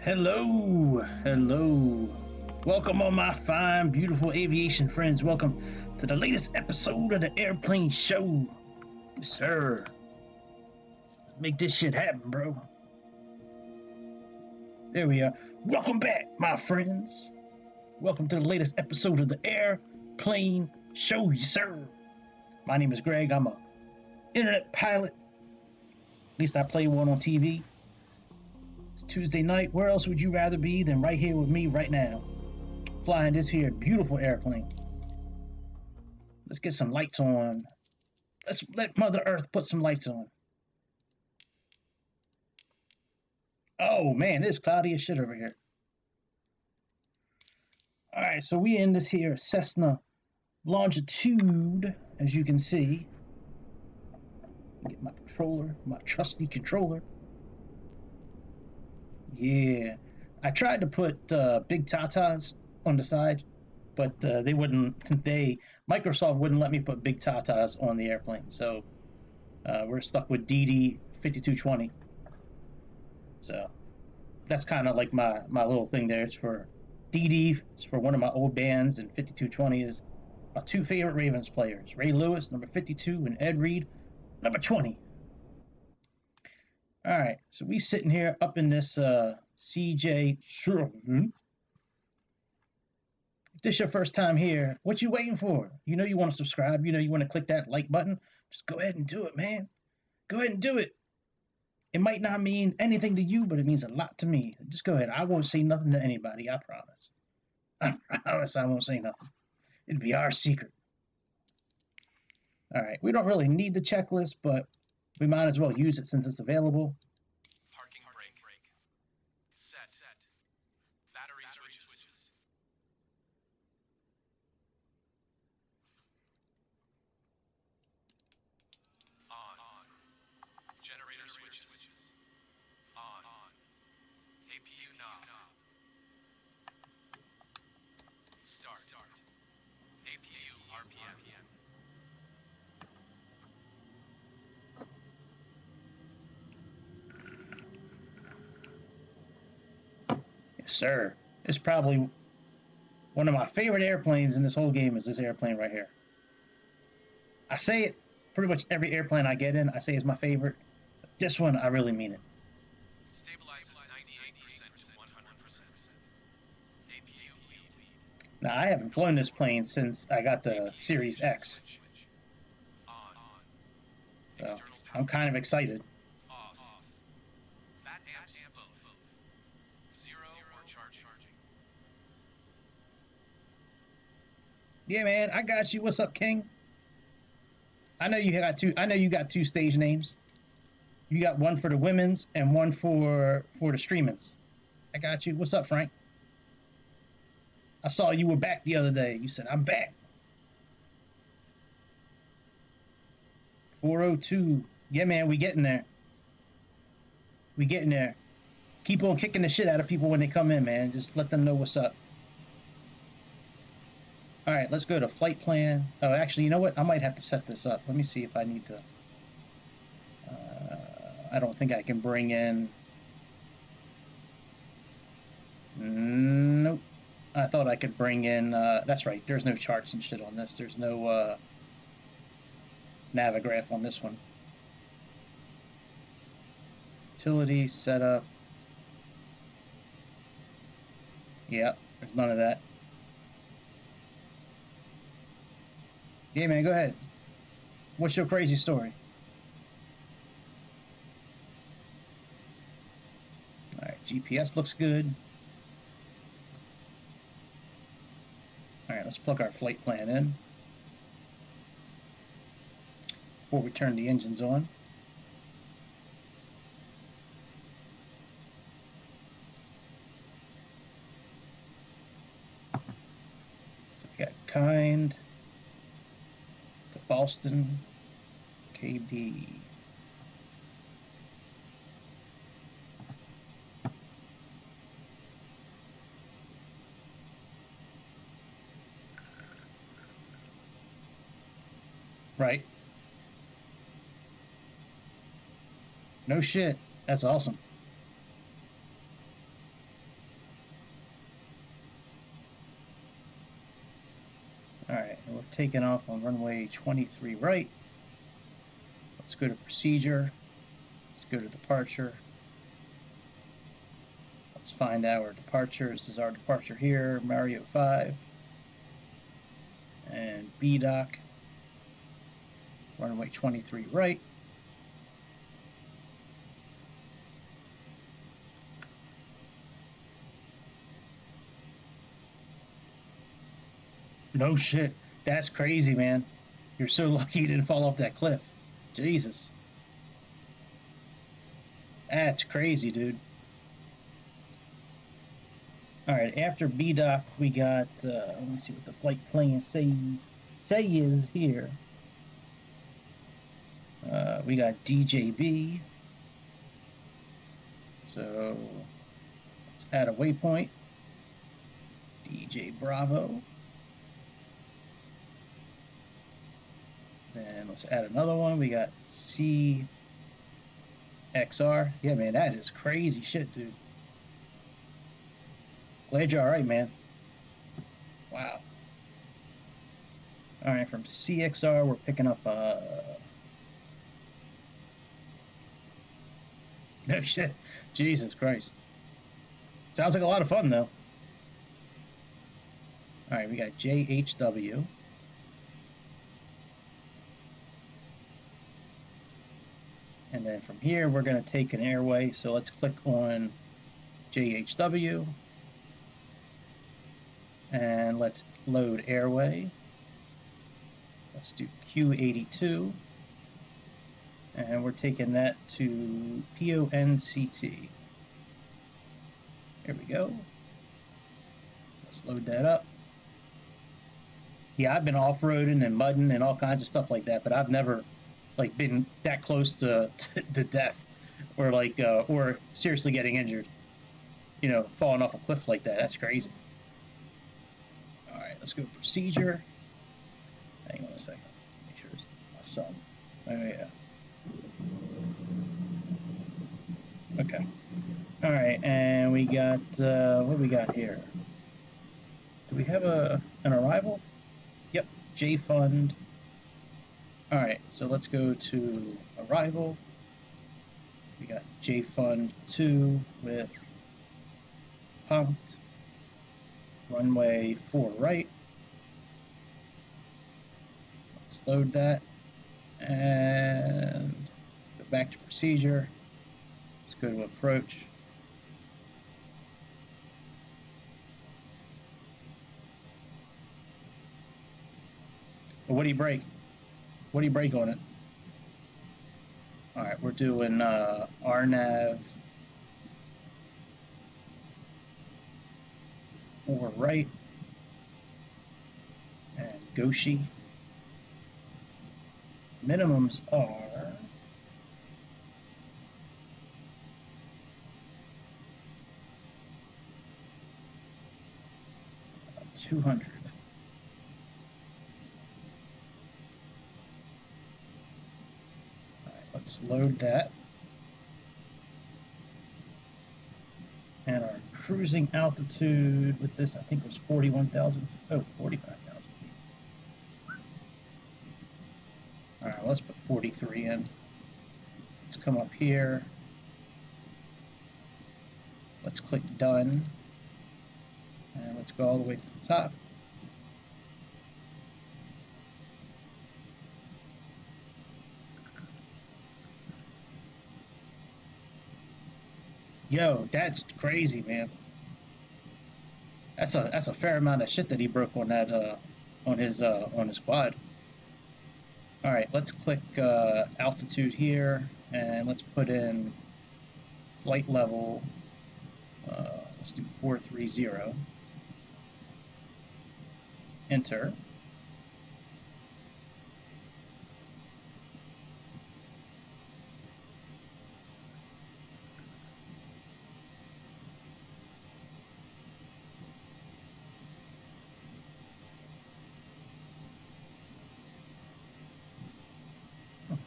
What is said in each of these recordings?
Hello, hello. Welcome, all my fine, beautiful aviation friends. Welcome to the latest episode of the Airplane Show. Yes, sir. Let's make this shit happen, bro. There we are. Welcome back, my friends. Welcome to the latest episode of the Airplane Show, yes, sir. My name is Greg. I'm a internet pilot. At least I play one on TV. It's Tuesday night. Where else would you rather be than right here with me right now? Flying this here beautiful airplane. Let's get some lights on. Let's let Mother Earth put some lights on. Oh man, it's cloudy as shit over here. Alright, so we in this here Cessna longitude, as you can see. Get my controller, my trusty controller. Yeah, I tried to put big tatas on the side, but they wouldn't. Microsoft wouldn't let me put big tatas on the airplane, so we're stuck with DD5220. So that's kind of like my little thing there. It's for DD. It's for one of my old bands, and 5220 is my two favorite Ravens players: Ray Lewis, number 52, and Ed Reed, number 20. All right, so we sitting here up in this C700. If this your first time here, what you waiting for? You know you want to subscribe. You know you want to click that like button. Just go ahead and do it, man. Go ahead and do it. It might not mean anything to you, but it means a lot to me. Just go ahead. I won't say nothing to anybody, I promise. I promise I won't say nothing. It'll be our secret. All right, we don't really need the checklist, but we might as well use it since it's available. Parking brake. Set. Battery switches. On. Generator switches. On. APU knob. Start. APU RPM. Yes, sir. It's probably one of my favorite airplanes in this whole game is this airplane right here. I say it pretty much every airplane I get in, I say it's my favorite. But this one, I really mean it. Stabilizes 98% to 100%. APU lead. Now, I haven't flown this plane since I got the Series X. On. So I'm kind of excited. Off. Fat amps both. Zero or charging. Yeah, man, I got you. What's up, King? I know you got two stage names. You got one for the women's and one for the streamings. I got you. What's up, Frank? I saw you were back the other day. You said, I'm back. 402. Yeah, man, we getting there. We getting there. Keep on kicking the shit out of people when they come in, man. Just let them know what's up. All right, let's go to flight plan. Oh, actually, you know what? I might have to set this up. Let me see if I need to. I don't think I can bring in. Nope. I thought I could bring in. That's right. There's no charts and shit on this. There's no Navigraph on this one. Utility setup. Yep, there's none of that. Yeah, man, go ahead. What's your crazy story? All right, GPS looks good. All right, let's plug our flight plan in before we turn the engines on. So we got kind to Boston, KB. Right. No shit. That's awesome. taking off on runway 23 right. Let's go to procedure. Let's go to departure. Let's find our departure. This is our departure here, Mario 5. And BDOC, runway 23 right. No shit. That's crazy, man. You're so lucky you didn't fall off that cliff. Jesus. That's crazy, dude. All right, after BDOC, we got, let me see what the flight plan says here. We got DJB. So let's add a waypoint. DJ Bravo. Then let's add another one. We got CXR. Yeah, man, that is crazy shit, dude. Glad you're all right, man. Wow. All right, from CXR, we're picking up no shit. Jesus Christ. Sounds like a lot of fun, though. All right, we got JHW. And then from here, we're going to take an airway. So let's click on JHW. And let's load airway. Let's do Q82. And we're taking that to PONCT. There we go. Let's load that up. Yeah, I've been off-roading and mudding and all kinds of stuff like that, but I've never like been that close to death or like or seriously getting injured. You know, falling off a cliff like that. That's crazy. All right, let's go procedure. Hang on a second. Make sure it's my son. Oh yeah. Okay. All right, and we got what do we got here? Do we have an arrival? Yep, J Fund. All right, so let's go to arrival. We got J Fund 2 with pumped, runway 4 right. Let's load that and go back to procedure. Let's go to approach. What do you break? What do you break on it? All right, we're doing RNAV 4 right and Goshi. Minimums are 200. Let's load that. And our cruising altitude with this, I think, was 41,000. Oh, 45,000 feet. All right, let's put 43 in. Let's come up here. Let's click done. And let's go all the way to the top. Yo, that's crazy, man. That's a fair amount of shit that he broke on that on his quad. All right, let's click altitude here, and let's put in flight level. Let's do 430. Enter.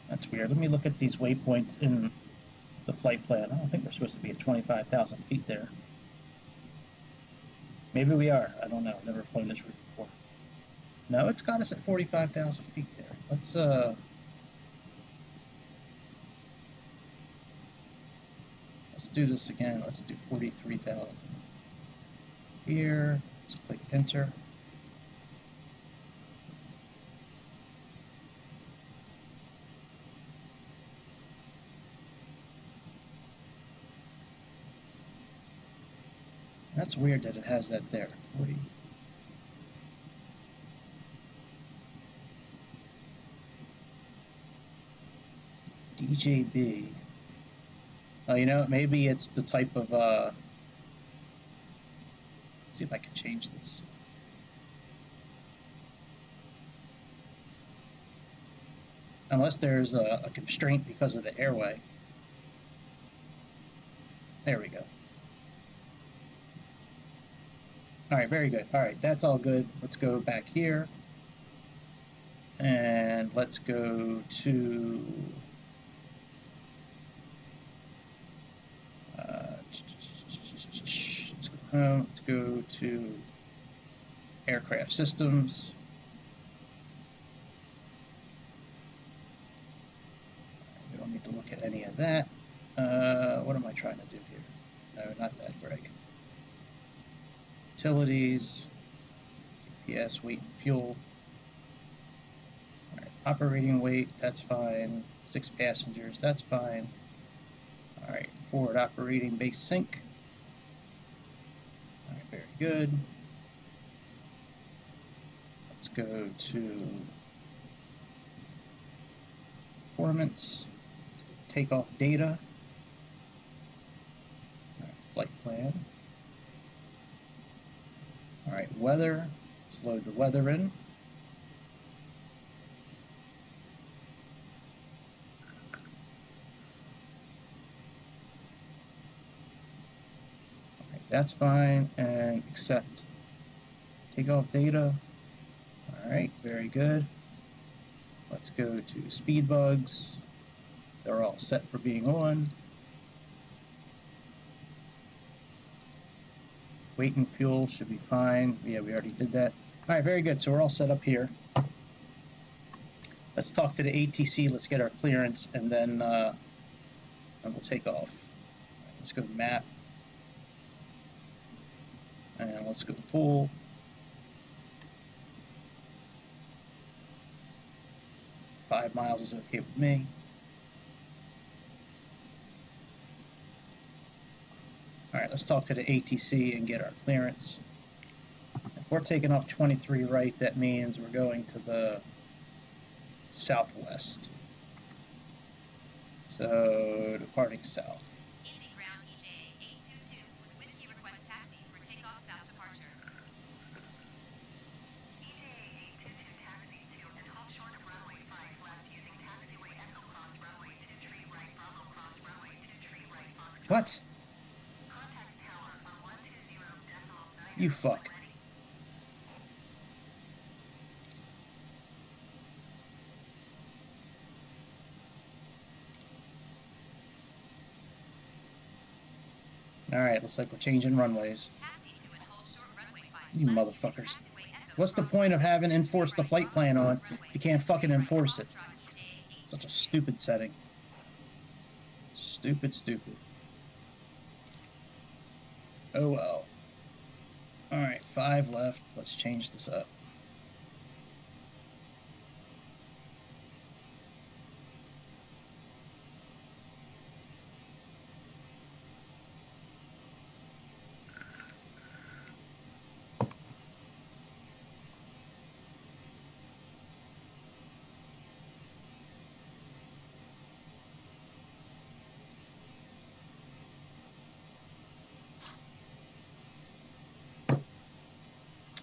That's weird. Let me look at these waypoints in the flight plan. I don't think we're supposed to be at 25,000 feet there. Maybe we are. I don't know. I've never flown this route before. No, it's got us at 45,000 feet there. Let's do this again. Let's do 43,000 here. Let's click enter. That's weird that it has that there. 40. DJB. Oh, you know, maybe it's the type of, let's see if I can change this. Unless there's a constraint because of the airway. There we go. All right, very good. All right, that's all good. Let's go back here. And let's go to let's go to aircraft systems. We don't need to look at any of that. What am I trying to do here? No, not that, Greg. Utilities, GPS, weight and fuel. All right, operating weight, that's fine. 6 passengers, that's fine. All right, forward operating base sync. All right, very good. Let's go to performance, takeoff data, all right, flight plan. All right, weather, let's load the weather in. That's fine, and accept takeoff data. All right, very good. Let's go to speed bugs. They're all set for being on. Weight and fuel should be fine. Yeah, we already did that. All right, very good. So we're all set up here. Let's talk to the ATC. Let's get our clearance, and then we'll take off. Right, let's go to map. And let's go full. Five miles is okay with me. All right, let's talk to the ATC and get our clearance. If we're taking off 23 right, that means we're going to the southwest. So departing south. What? You fuck. All right, looks like we're changing runways. You motherfuckers. What's the point of having enforced the flight plan on? You can't fucking enforce it. Such a stupid setting. Stupid, stupid. Oh well. All right, 5 left. Let's change this up.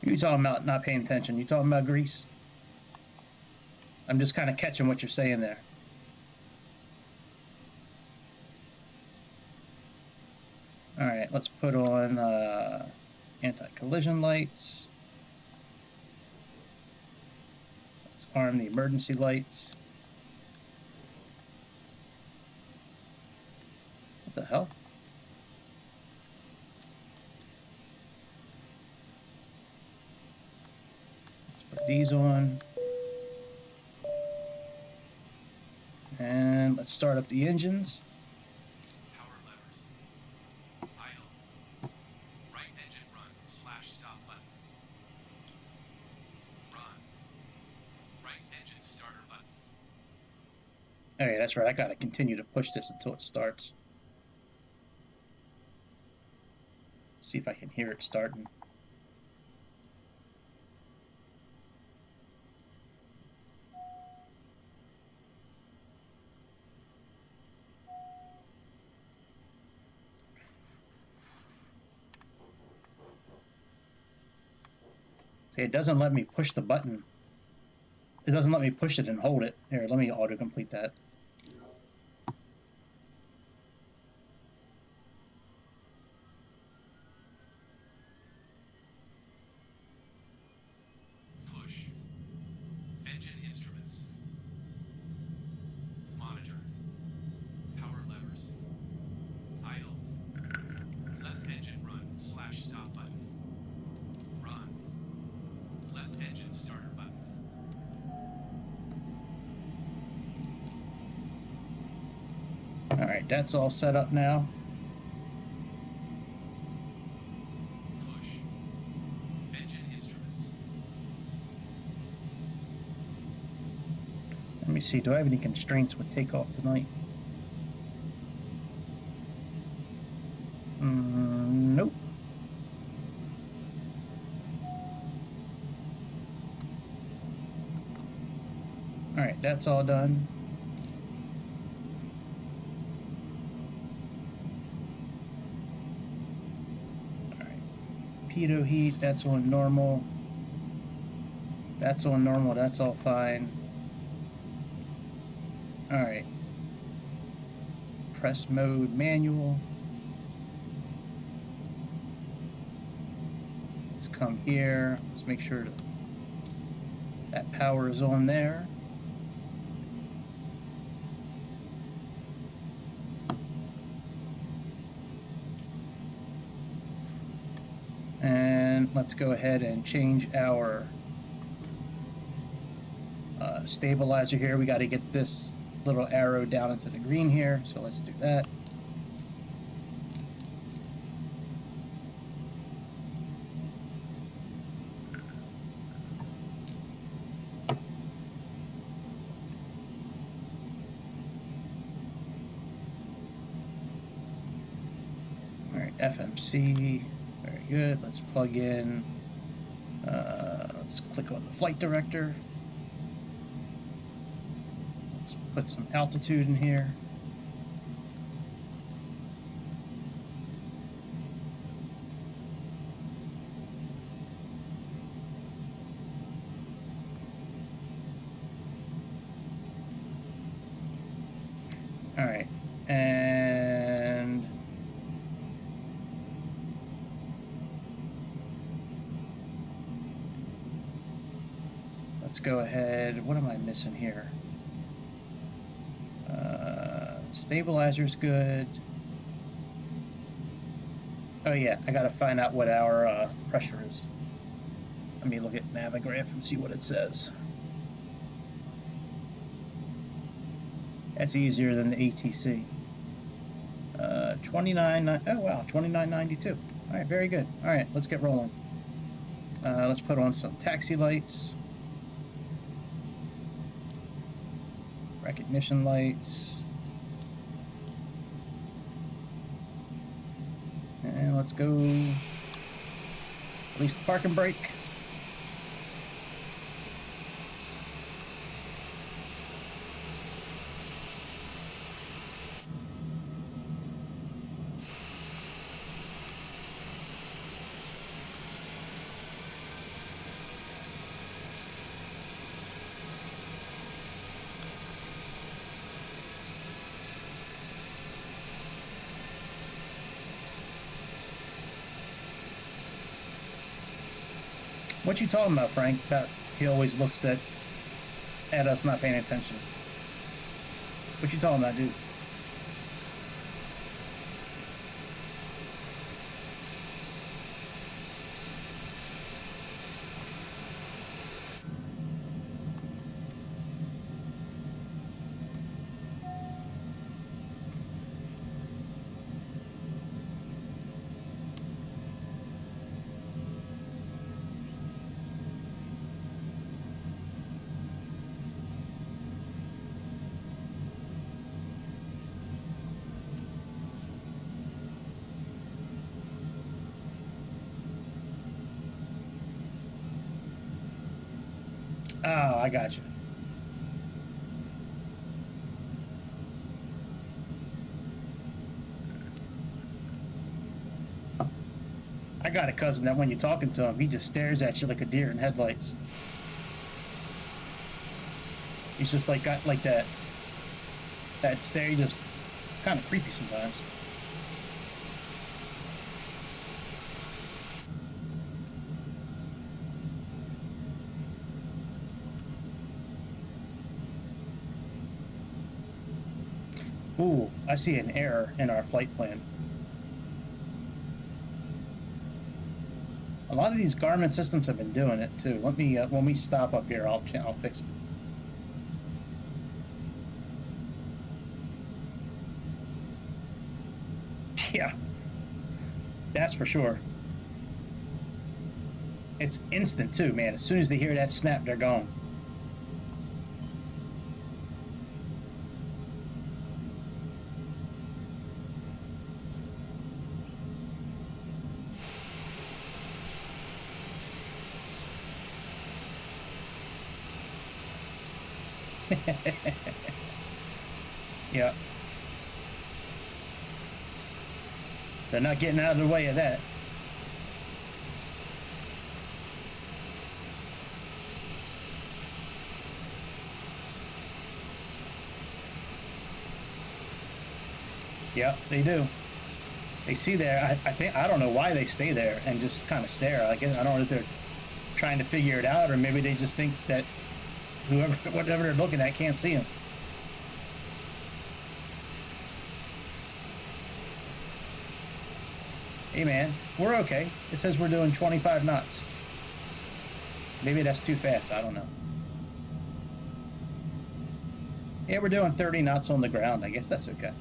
You talking about not paying attention? You talking about Greece? I'm just kind of catching what you're saying there. All right, let's put on anti-collision lights. Let's arm the emergency lights. What the hell? these on. And let's start up the engines. Power levers. Idle. Right engine run / stop button. Run. Right engine starter button. Okay, that's right. I gotta continue to push this until it starts. See if I can hear it starting. See, it doesn't let me push the button. It doesn't let me push it and hold it. Here, let me autocomplete that. Push. Engine instruments. Monitor. Power levers. Idle. Left engine run / stop button. Run. Left engine starter button. All right, that's all set up now. Push. Engine instruments. Let me see, do I have any constraints with takeoff tonight? Nope. All right, that's all done. All right, pitot heat, that's on normal. That's on normal, that's all fine. All right. Press mode manual. Let's come here. Let's make sure that power is on there. And let's go ahead and change our stabilizer here. We got to get this little arrow down into the green here, so let's do that. All right, FMC, very good. Let's plug in, let's click on the flight director. Let's put some altitude in here. All right, and let's go ahead. What am I missing here? Stabilizer's good. Oh yeah, I gotta find out what our pressure is. Let me look at Navigraph and see what it says. That's easier than the ATC. 29, oh wow, 2992. All right, very good. All right, let's get rolling. Let's put on some taxi lights. Recognition lights. And let's go release the parking brake. What you talking about, Frank? That he always looks at us not paying attention. What you talking about, dude? Oh, I got you. I got a cousin that when you're talking to him, he just stares at you like a deer in headlights. He's just like got like that stare. He just kind of creepy sometimes. Ooh, I see an error in our flight plan. A lot of these Garmin systems have been doing it too. Let me when we stop up here, I'll fix it. Yeah, that's for sure. It's instant too, man. As soon as they hear that snap, they're gone. Yeah, they're not getting out of the way of that. Yeah, they do. They see there. I think I don't know why they stay there and just kind of stare. I guess I don't know if they're trying to figure it out, or maybe they just think that whoever, whatever they're looking at, can't see them. Hey man, we're okay. It says we're doing 25 knots. Maybe that's too fast. I don't know. Yeah, we're doing 30 knots on the ground. I guess that's okay.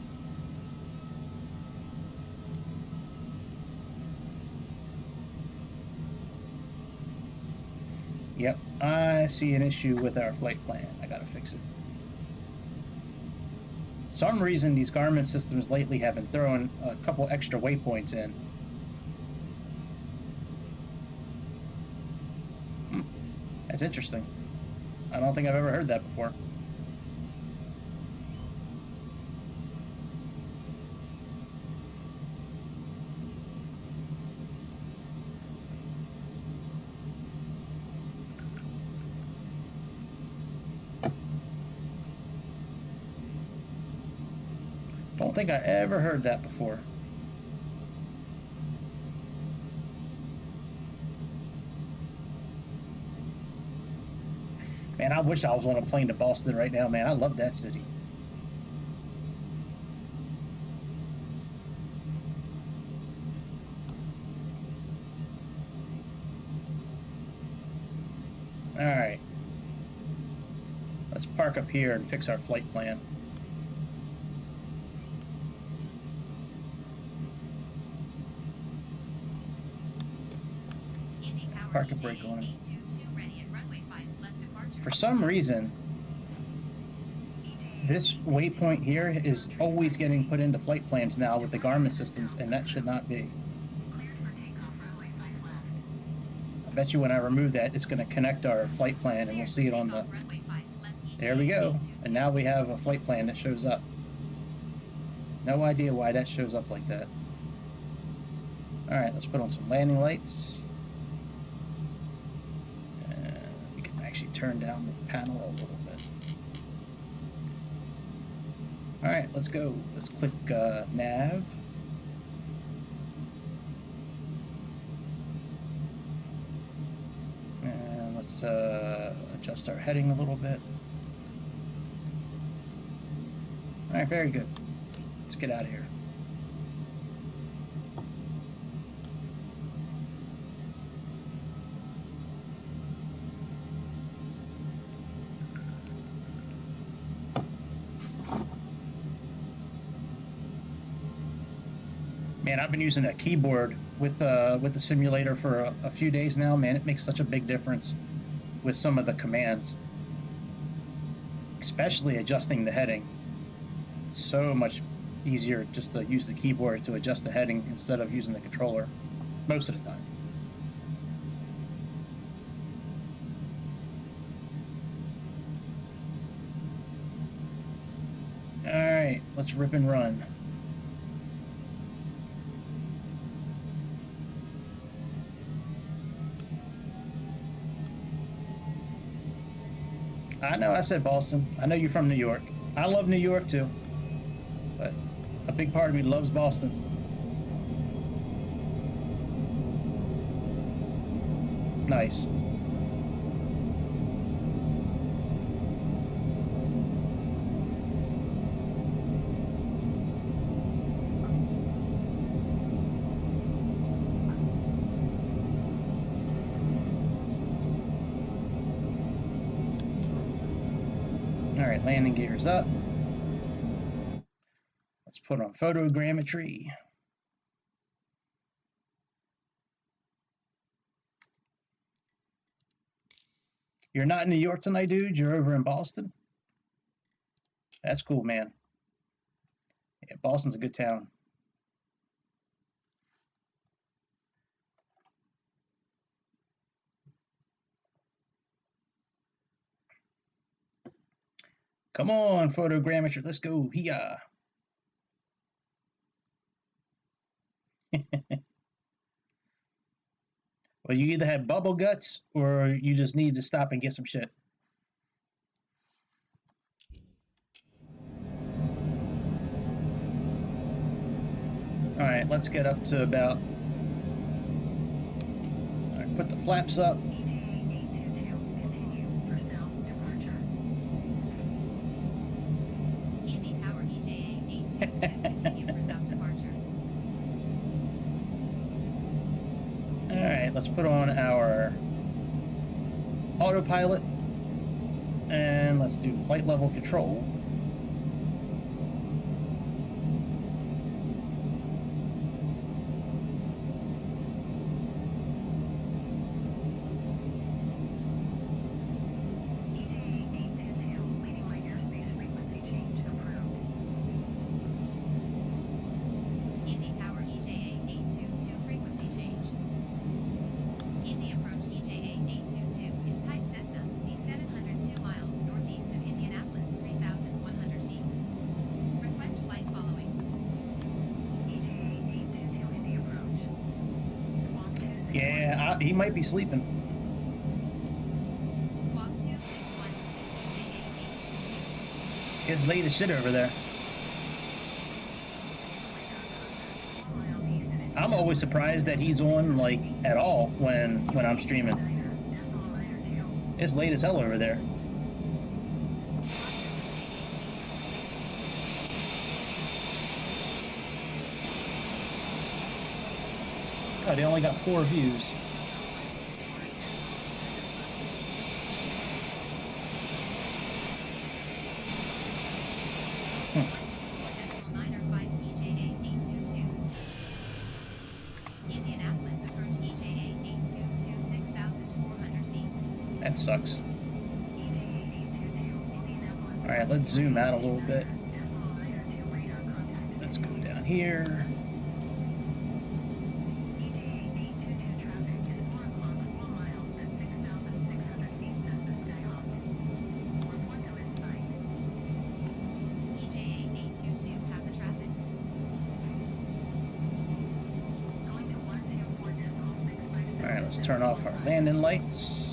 Yep, I see an issue with our flight plan. I gotta fix it. Some reason these Garmin systems lately have been throwing a couple extra waypoints in. That's interesting. I don't think I've ever heard that before. Don't think I ever heard that before. Man, I wish I was on a plane to Boston right now, man. I love that city. All right. Let's park up here and fix our flight plan. Park a brake on it. For some reason, this waypoint here is always getting put into flight plans now with the Garmin systems, and that should not be. I bet you when I remove that, it's going to connect our flight plan, and we'll see it on the... There we go. And now we have a flight plan that shows up. No idea why that shows up like that. All right, let's put on some landing lights. We can actually turn down the panel a little bit. All right, let's go. Let's click nav. And let's adjust our heading a little bit. All right, very good. Let's get out of here. Man, I've been using a keyboard with the simulator for a few days now. Man, it makes such a big difference with some of the commands, especially adjusting the heading. It's so much easier just to use the keyboard to adjust the heading instead of using the controller most of the time. let's rip and run. I know I said Boston. I know you're from New York. I love New York too, but a big part of me loves Boston. Nice. All right, landing gears up. Let's put on photogrammetry. You're not in New York tonight, dude? You're over in Boston? That's cool, man. Yeah, Boston's a good town. Come on, photogrammetry. Let's go. Hiya. Well, you either have bubble guts or you just need to stop and get some shit. All right, let's get up to about. All right, put the flaps up. All right, let's put on our autopilot and let's do flight level control. Yeah, he might be sleeping. It's late as shit over there. I'm always surprised that he's on like at all when I'm streaming. It's late as hell over there. Oh, they only got 4 views. That sucks. All right, let's zoom out a little bit. Let's go down here. All right, let's turn off our landing lights.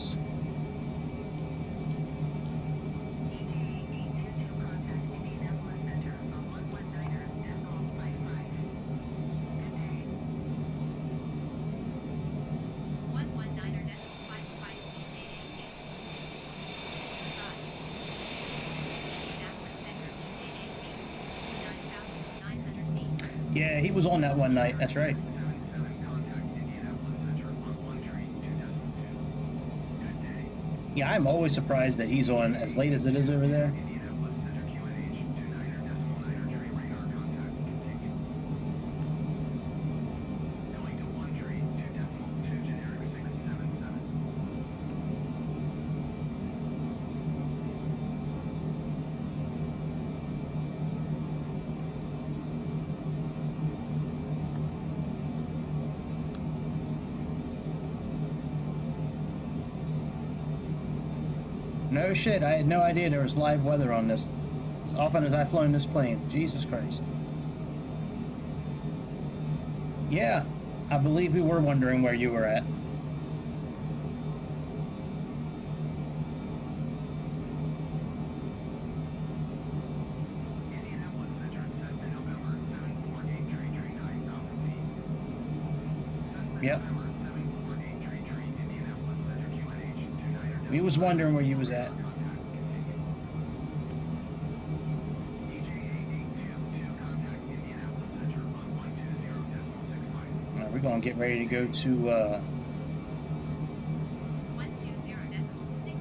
Yeah, he was on that one night. That's right. Yeah, I'm always surprised that he's on as late as it is over there. No shit, I had no idea there was live weather on this. So often as I've flown this plane. Jesus Christ. Yeah, I believe we were wondering where you were at. Yep. We was wondering where you was at. Right, we're gonna get ready to go to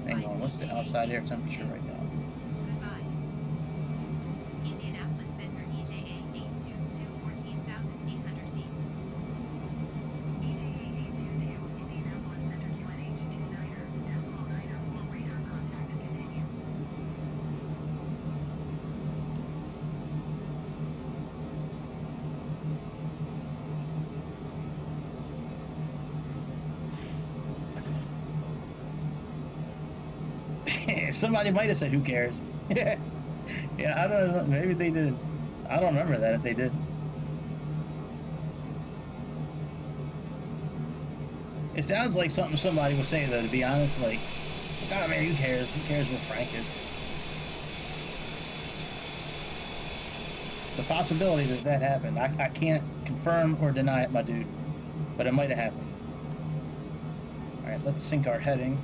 hang on, what's the outside air temperature right now? Indianapolis Center EJA 822 14,800 feet. EJA 820 Indianapolis Center QNH 29er decimal 9er full radar contact continue. Somebody might have said, "Who cares?" Yeah, I don't know. Maybe they did. I don't remember that if they did. It sounds like something somebody would say, though. To be honest, like, "Oh man, who cares? Who cares what Frank is?" It's a possibility that that happened. I can't confirm or deny it, my dude, but it might have happened. All right, let's sync our heading.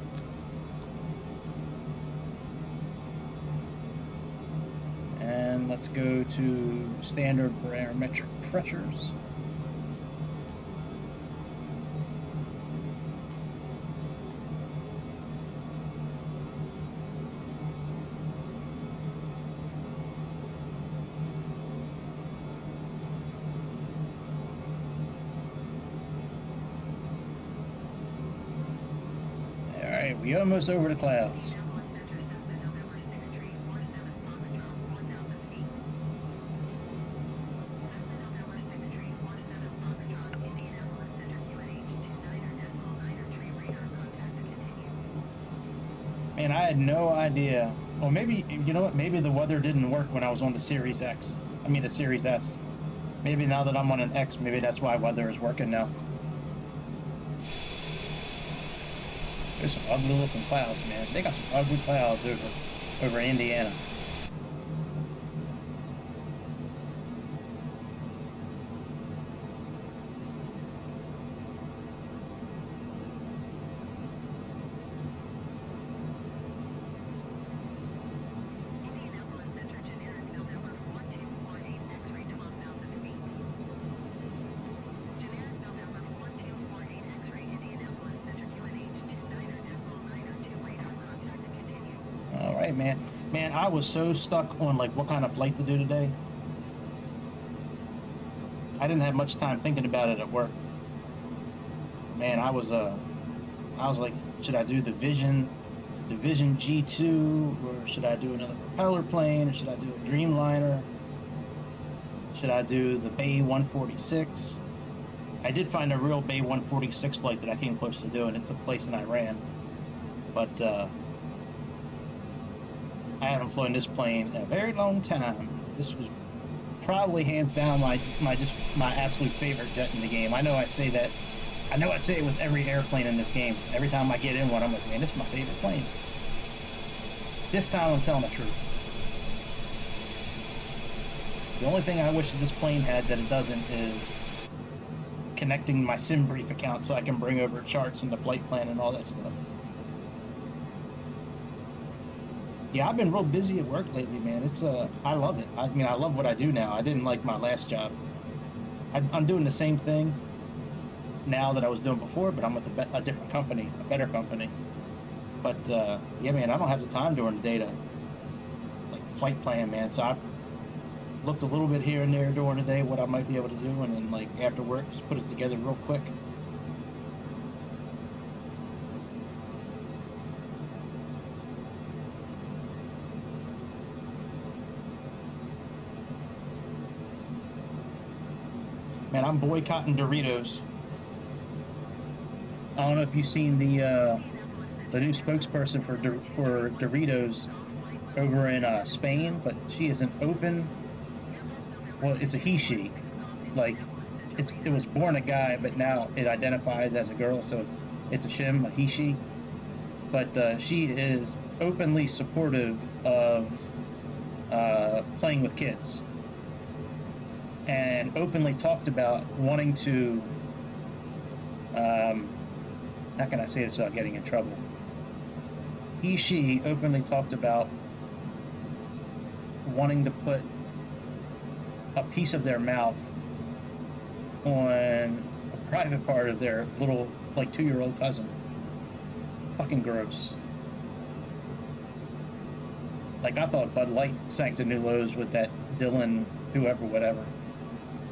And let's go to standard barometric pressures. All right, we almost over the clouds. And I had no idea. Well, maybe, you know what? Maybe the weather didn't work when I was on the Series X. I mean, the Series S. Maybe now that I'm on an X, maybe that's why weather is working now. There's some ugly looking clouds, man. They got some ugly clouds over Indiana. All right, man. Man, I was so stuck on like what kind of flight to do today. I didn't have much time thinking about it at work. Man, I was like, should I do the Vision G2, or should I do another propeller plane, or should I do a Dreamliner? Should I do the Bay 146? I did find a real Bay 146 flight that I came close to doing. It took place in Iran, but I haven't flown this plane in a very long time. This was probably hands down my absolute favorite jet in the game. I know I say that. I know I say it with every airplane in this game. Every time I get in one, I'm like, man, this is my favorite plane. This time I'm telling the truth. The only thing I wish that this plane had that it doesn't is connecting my SimBrief account so I can bring over charts and the flight plan and all that stuff. Yeah, I've been real busy at work lately, man. It's I love it. I mean, I love what I do now. I didn't like my last job. I'm doing the same thing now that I was doing before, but I'm with a different company, a better company. But yeah, man, I don't have the time during the day to like flight plan, man. So I've looked a little bit here and there during the day what I might be able to do, and then like after work, just put it together real quick. Man, I'm boycotting Doritos. I don't know if you've seen the new spokesperson for Doritos. over in Spain, but she is an open. Well, it's a he/she. Like it was born a guy, but now it identifies as a girl, so it's a shim, a he/she. But she is openly supportive of playing with kids, and openly talked about wanting to. How can I say this without getting in trouble? She openly talked about wanting to put a piece of their mouth on a private part of their little, like, 2-year-old cousin. Fucking gross. Like, I thought Bud Light sank to new lows with that Dylan,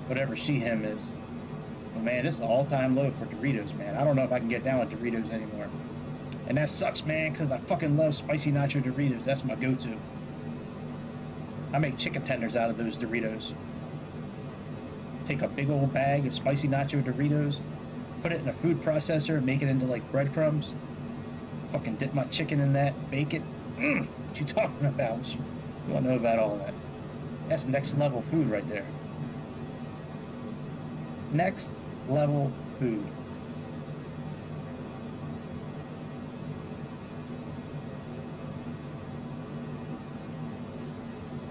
whatever she, him is. But man, this is an all-time low for Doritos, man. I don't know if I can get down with Doritos anymore. And that sucks, man, because I fucking love spicy nacho Doritos. That's my go-to. I make chicken tenders out of those Doritos. Take a big old bag of spicy nacho Doritos, put it in a food processor, make it into like breadcrumbs. Fucking dip my chicken in that, bake it. What you talking about? You don't know about all that. That's next level food right there. Next level food.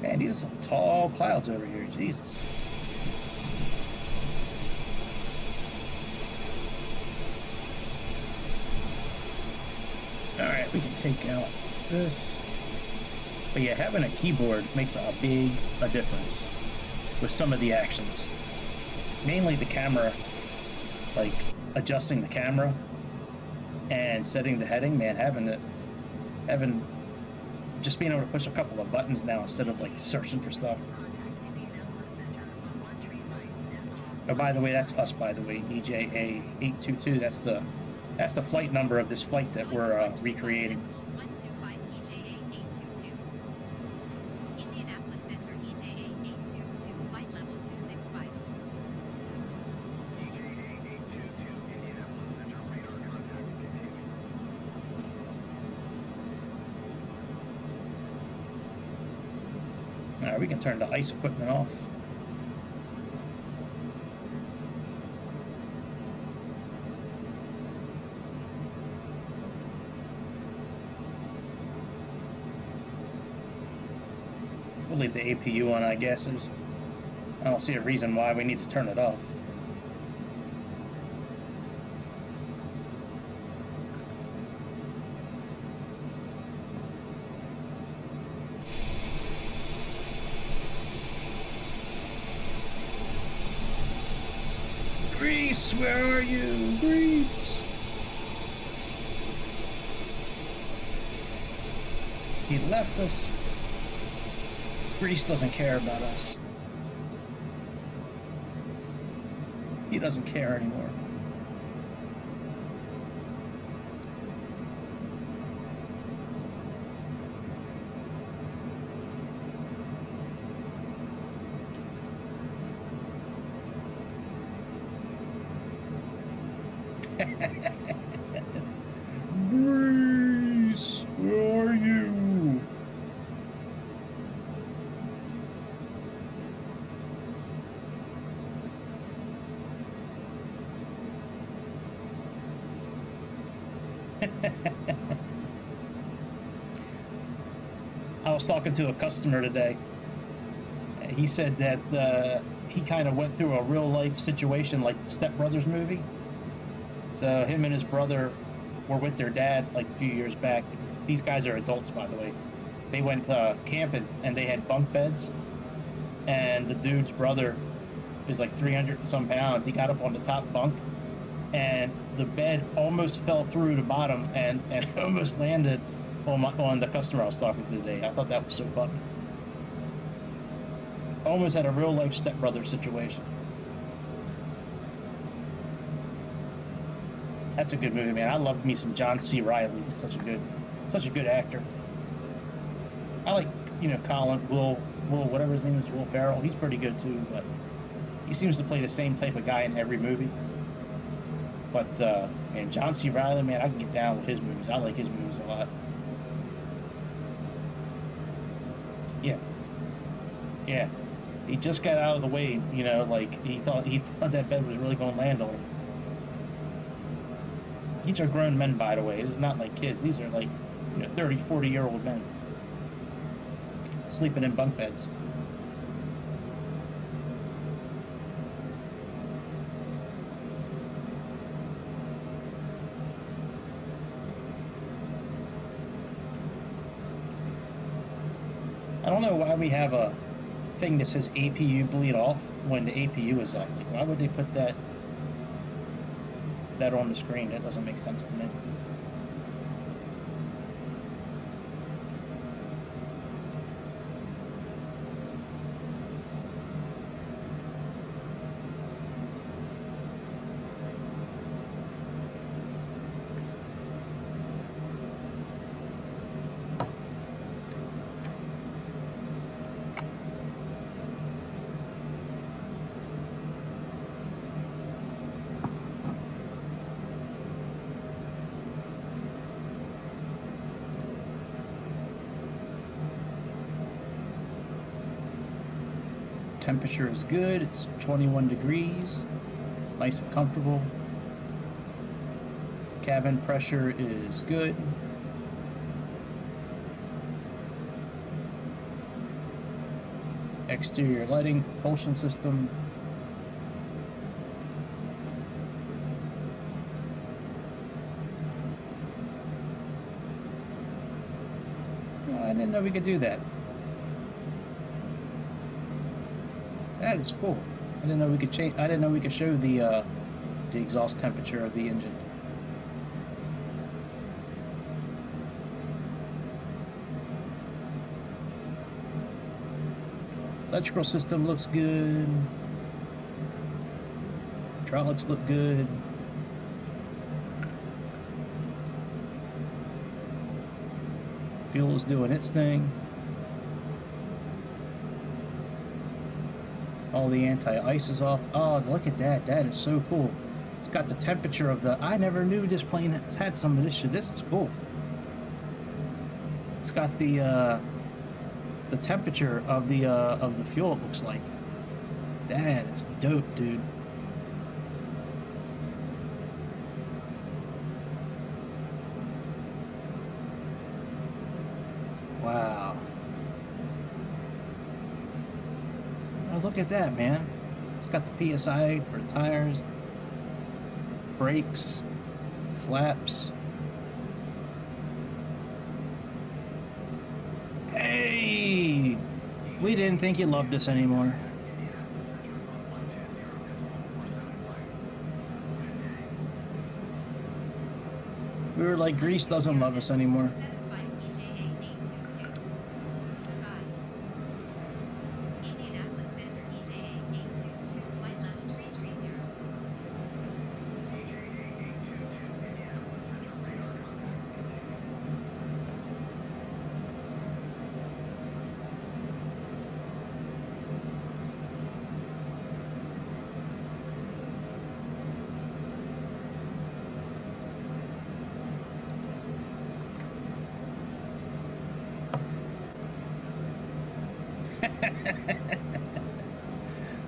Man, these are some tall clouds over here. Jesus. Alright, we can take out this. But yeah, having a keyboard makes a big difference with some of the actions. Mainly the camera, like adjusting the camera and setting the heading, man, having just being able to push a couple of buttons now instead of like searching for stuff. Oh, by the way, that's us, by the way, EJA822. That's the flight number of this flight that we're recreating. 125 EJA822. Indianapolis Center EJA822, flight level 265. All right, we can turn the ice equipment off. We'll leave the APU on, I guess. I don't see a reason why we need to turn it off. Grease, where are you? Grease! He left us. Grease doesn't care about us. He doesn't care anymore. Grease, where are you? I was talking to a customer today. He said that he kind of went through a real life situation like the Step Brothers movie. So him and his brother were with their dad like a few years back. These guys are adults, by the way. They went camping and they had bunk beds. And the dude's brother is like 300 and some pounds. He got up on the top bunk and the bed almost fell through the bottom and almost landed on the customer I was talking to today. I thought that was so funny. Almost had a real life Step Brothers situation. That's a good movie, man. I love me some John C. Reilly. He's such a good actor. I like, Colin, Will, whatever his name is, Will Ferrell. He's pretty good too, but he seems to play the same type of guy in every movie. But man, John C. Reilly, man, I can get down with his movies. I like his movies a lot. Yeah, he just got out of the way. You know, like he thought that bed was really going to land on him. These are grown men, by the way. It's not like kids. These are like 30, 40-year-old men sleeping in bunk beds. I don't know why we have a thing that says APU bleed off when the APU is up. Like, why would they put that on the screen? That doesn't make sense to me. Temperature is good. It's 21 degrees. Nice and comfortable. Cabin pressure is good. Exterior lighting, propulsion system. Oh, I didn't know we could do that. That is cool. I didn't know we could change. I didn't know we could show the exhaust temperature of the engine. Electrical system looks good. Hydraulics look good. Fuel is doing its thing. All the anti-ice is off. Oh, look at that. That is so cool. It's got the temperature of the... I never knew this plane had some of this shit. This is cool. It's got the temperature of the fuel, it looks like. That is dope, dude. Wow. Oh, look at that, man. It's got the PSI for the tires, brakes, flaps. Hey! We didn't think you loved us anymore. We were like, Greece doesn't love us anymore.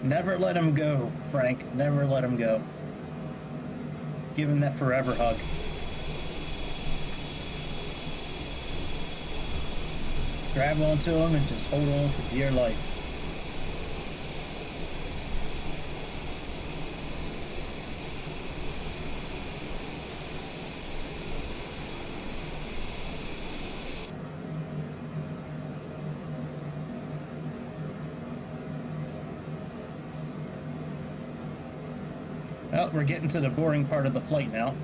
Never let him go, Frank. Never let him go. Give him that forever hug. Grab onto him and just hold on for dear life. Well, we're getting to the boring part of the flight now.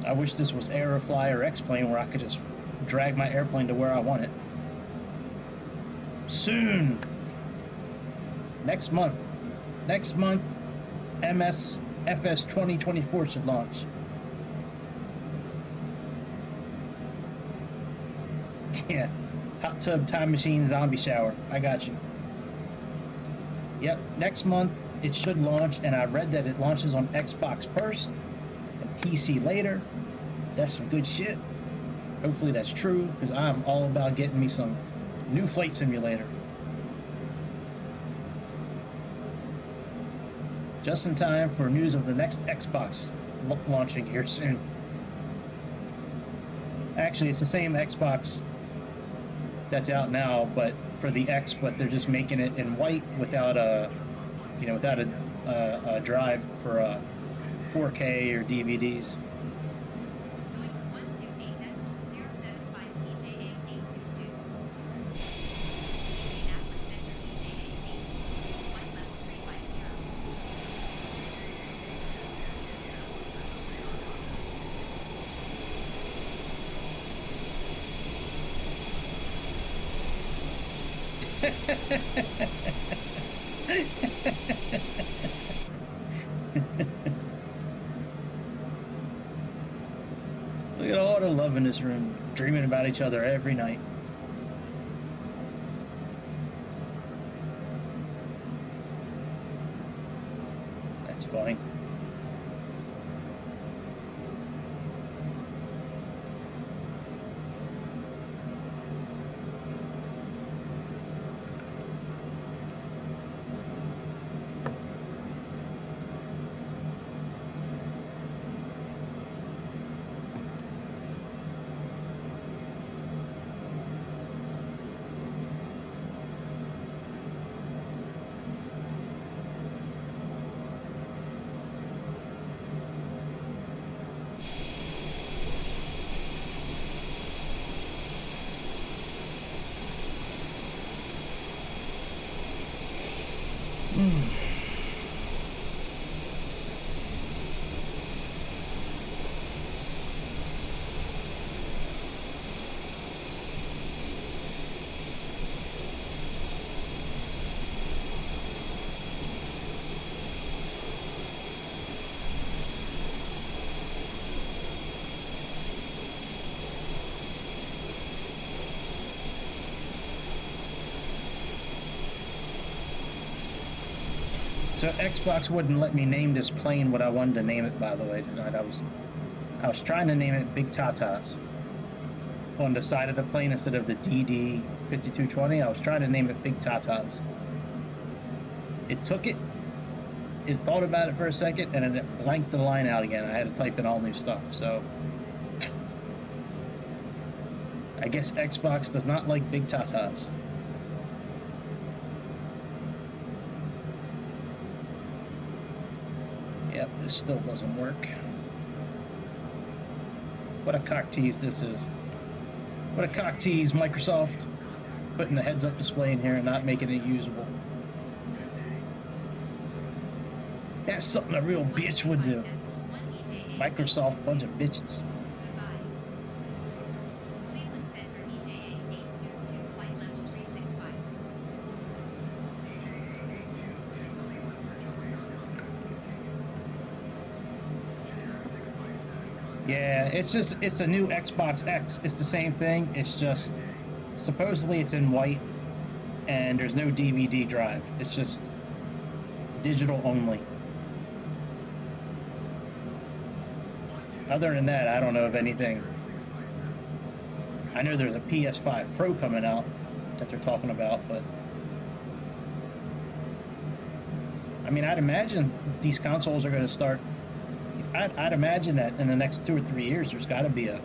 I wish this was Aerofly or X-Plane where I could just drag my airplane to where I want it. Soon! Next month, MSFS2024 should launch. Yeah, hot tub, time machine, zombie shower. I got you. Yep, next month it should launch, and I read that it launches on Xbox first and PC later. That's some good shit. Hopefully that's true, because I'm all about getting me some new flight simulator. Just in time for news of the next Xbox launching here soon. Actually, it's the same Xbox that's out now, but for the X, but they're just making it in white without a, without a drive for 4K or DVDs. Going to 128.075 Indianapolis Center EJA 82, flight level 350. Look at all the love in this room, dreaming about each other every night. That's funny. So Xbox wouldn't let me name this plane what I wanted to name it, by the way, tonight. I was trying to name it Big Tatas on the side of the plane instead of the DD5220. I was trying to name it Big Tatas. It took it thought about it for a second, and then it blanked the line out again. I had to type in all new stuff, so I guess Xbox does not like Big Tatas. Yep, this still doesn't work. What a cock tease this is. What a cock tease, Microsoft. Putting the heads-up display in here and not making it usable. That's something a real bitch would do. Microsoft, bunch of bitches. Cleveland Center EJA 822, flight level 365. Yeah, it's a new Xbox X. It's the same thing. It's just, supposedly it's in white, and there's no DVD drive. It's just digital only. Other than that, I don't know of anything. I know there's a PS5 Pro coming out that they're talking about, but I mean, I'd imagine these consoles are going to start. I'd imagine that in the next 2 or 3 years, there's got to be a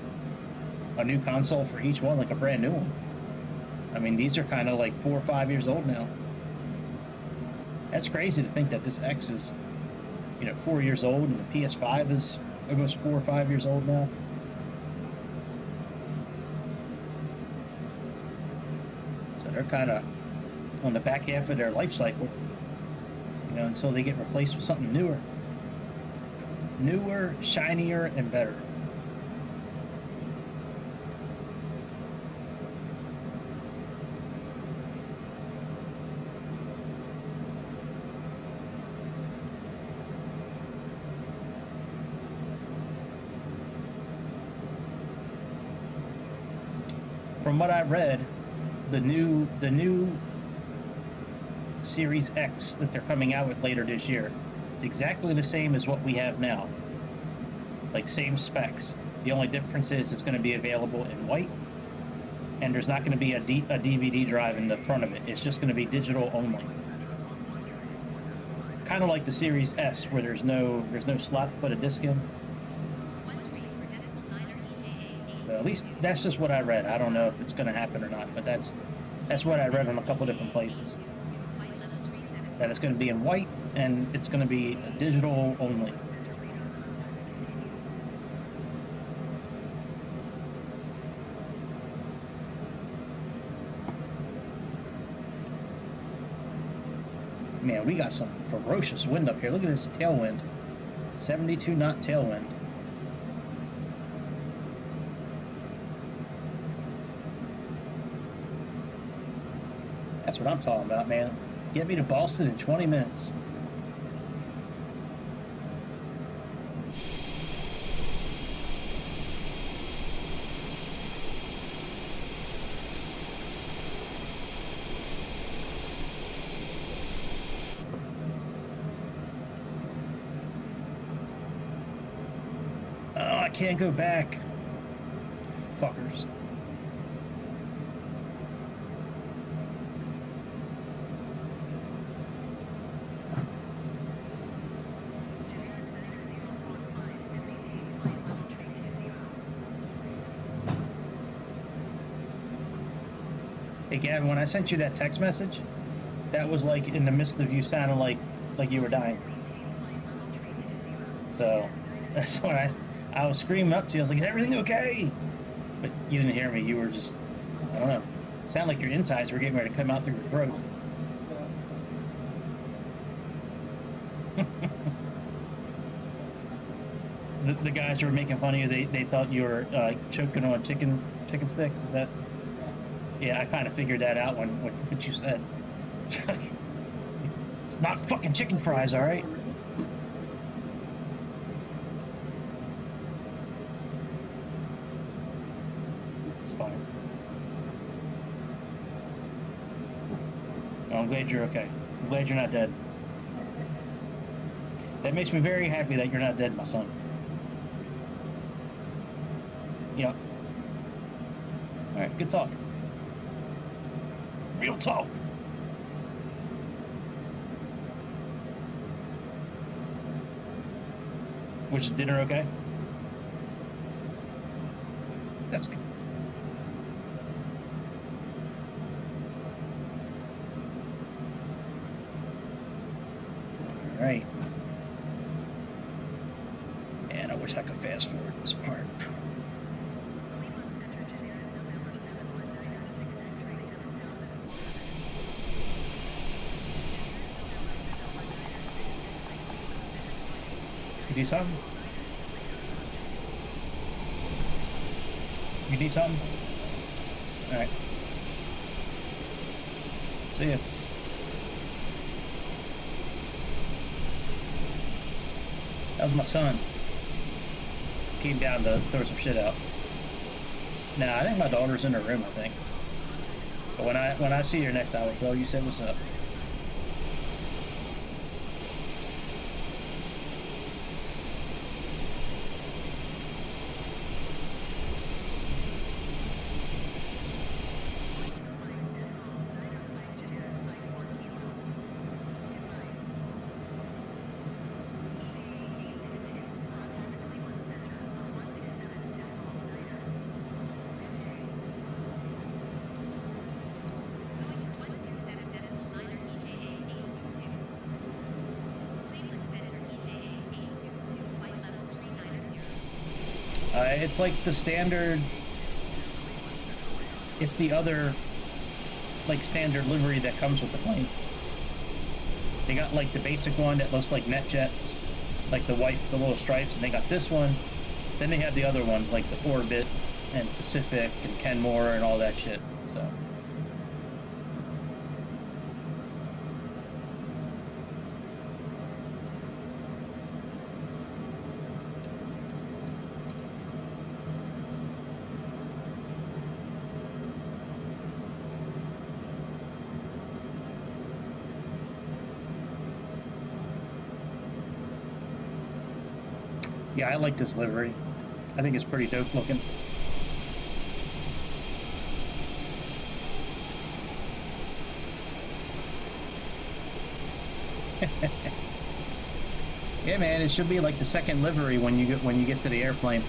new console for each one, like a brand new one. I mean, these are kind of like 4 or 5 years old now. That's crazy to think that this X is, 4 years old, and the PS5 is almost 4 or 5 years old now. So they're kind of on the back half of their life cycle, until they get replaced with something newer. Newer, shinier, and better. From what I read, the new Series X that they're coming out with later this year, it's exactly the same as what we have now. Like, same specs. The only difference is it's going to be available in white, and there's not going to be a DVD drive in the front of it. It's just going to be digital only. kind of like the Series S, where there's no slot to put a disc in. So at least that's just what I read. I don't know if it's going to happen or not, but that's what I read on a couple different places. That it's going to be in white and it's going to be digital only. Man, we got some ferocious wind up here. Look at this tailwind. 72 knot tailwind. That's what I'm talking about, man. Get me to Boston in 20 minutes. Oh, I can't go back. Fuckers. Hey Gavin, when I sent you that text message, that was like in the midst of you sounding like you were dying. So that's when I was screaming up to you. I was like, "Is everything okay?" But you didn't hear me. You were just, I don't know. It sounded like your insides were getting ready to come out through your throat. The guys who were making fun of you, they thought you were choking on chicken sticks. Is that? Yeah, I kind of figured that out when what you said. It's not fucking chicken fries, all right? It's fine. Well, I'm glad you're okay. I'm glad you're not dead. That makes me very happy that you're not dead, my son. Yep. All right, good talk. Real talk. Was your dinner okay? That's good. All right. And I wish I could fast forward this part. You need something? You need something? Alright. See ya. That was my son. Came down to throw some shit out. Nah, I think my daughter's in her room, I think. But when I see her next, I will tell you, say what's up. It's like the standard, it's the other, like, standard livery that comes with the plane. They got, like, the basic one that looks like NetJets, like the white, the little stripes, and they got this one. Then they have the other ones, like the Orbit and Pacific and Kenmore and all that shit, so. Yeah, I like this livery. I think it's pretty dope looking. Yeah, man, it should be like the second livery when you get to the airplane.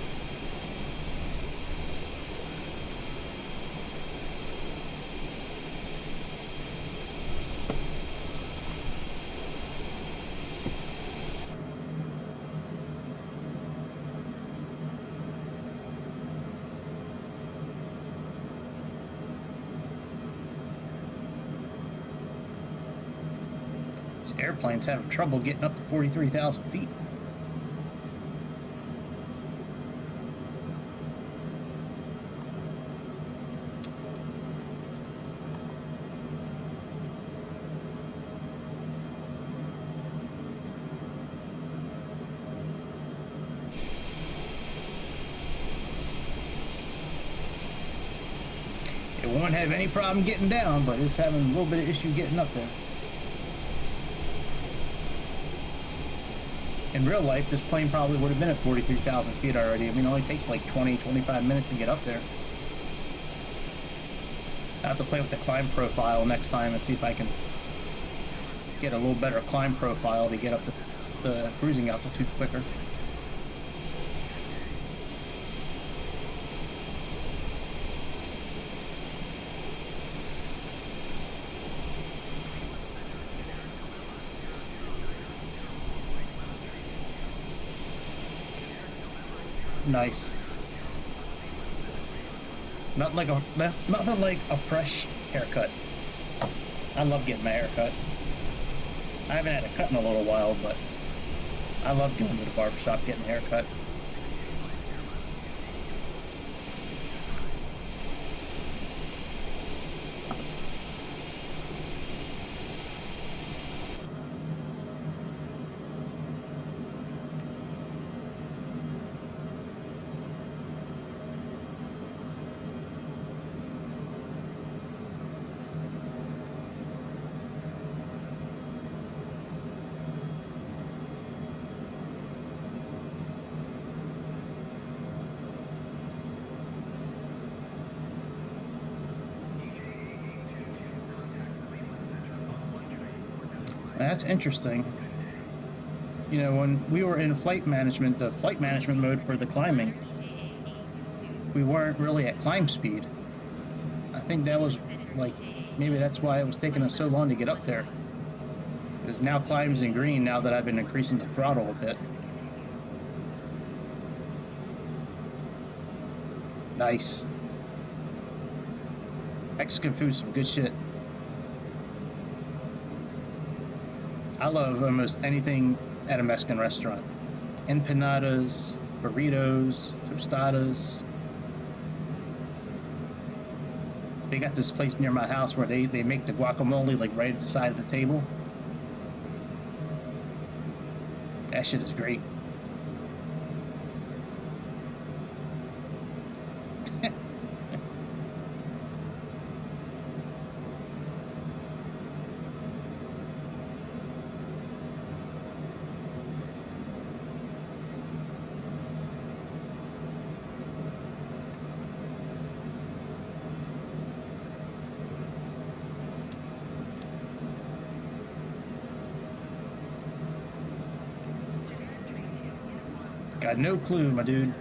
This airplane's having trouble getting up to 43,000 feet. It won't have any problem getting down, but it's having a little bit of issue getting up there. In real life, this plane probably would have been at 43,000 feet already. I mean, it only takes like 20, 25 minutes to get up there. I have to play with the climb profile next time and see if I can get a little better climb profile to get up the cruising altitude quicker. Nice. Nothing like a fresh haircut. I love getting my hair cut. I haven't had a cut in a little while, but I love going to the barbershop getting a haircut. That's interesting. You know, when we were in flight management, the flight management mode for the climbing, we weren't really at climb speed. I think that was like, maybe that's why it was taking us so long to get up there. Because now climb's in green now that I've been increasing the throttle a bit. Nice. Mexican food's some good shit. I love almost anything at a Mexican restaurant. Empanadas, burritos, tostadas. They got this place near my house where they make the guacamole like right at the side of the table. That shit is great. Got no clue, my dude.